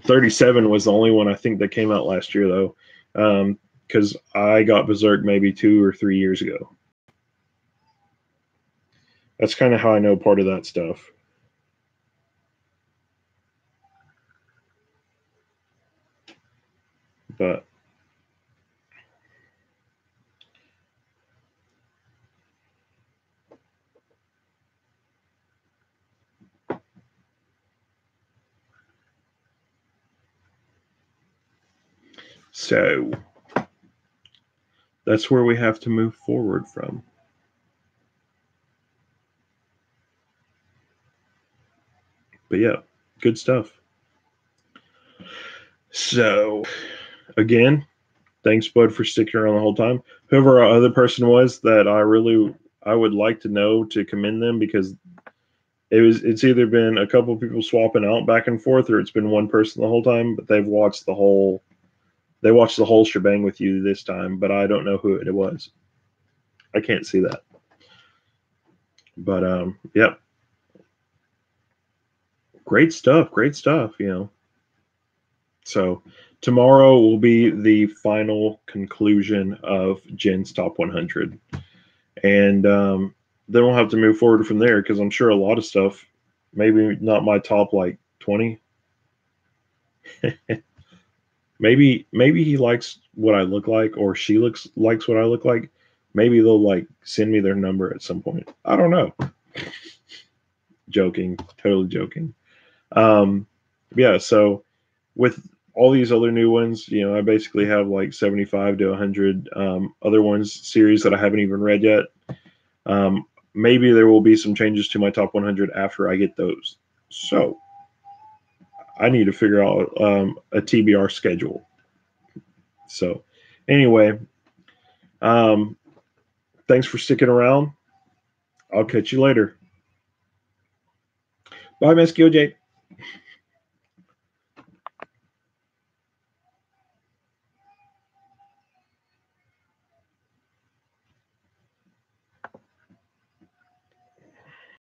37 was the only one I think that came out last year, though, because I got Berserk maybe 2 or 3 years ago. That's kind of how I know part of that stuff. But so that's where we have to move forward from. But yeah, good stuff. So again, thanks, Bud, for sticking around the whole time. Whoever our other person was that I would like to know, to commend them, because it's either been a couple of people swapping out back and forth, or it's been one person the whole time, but they watched the whole shebang with you this time, but I don't know who it was. I can't see that. But yep. Great stuff, So tomorrow will be the final conclusion of Jen's top 100. And then we'll have to move forward from there, because I'm sure a lot of stuff, maybe not my top like 20. Maybe he likes what I look like, or she likes what I look like. Maybe they'll like send me their number at some point. I don't know. Joking, totally joking. Um, yeah. So with all these other new ones, I basically have like 75 to 100 other ones series that I haven't even read yet. Maybe there will be some changes to my top 100 after I get those. So I need to figure out a TBR schedule. So anyway, um, thanks for sticking around. I'll catch you later. Bye, Miss QJ.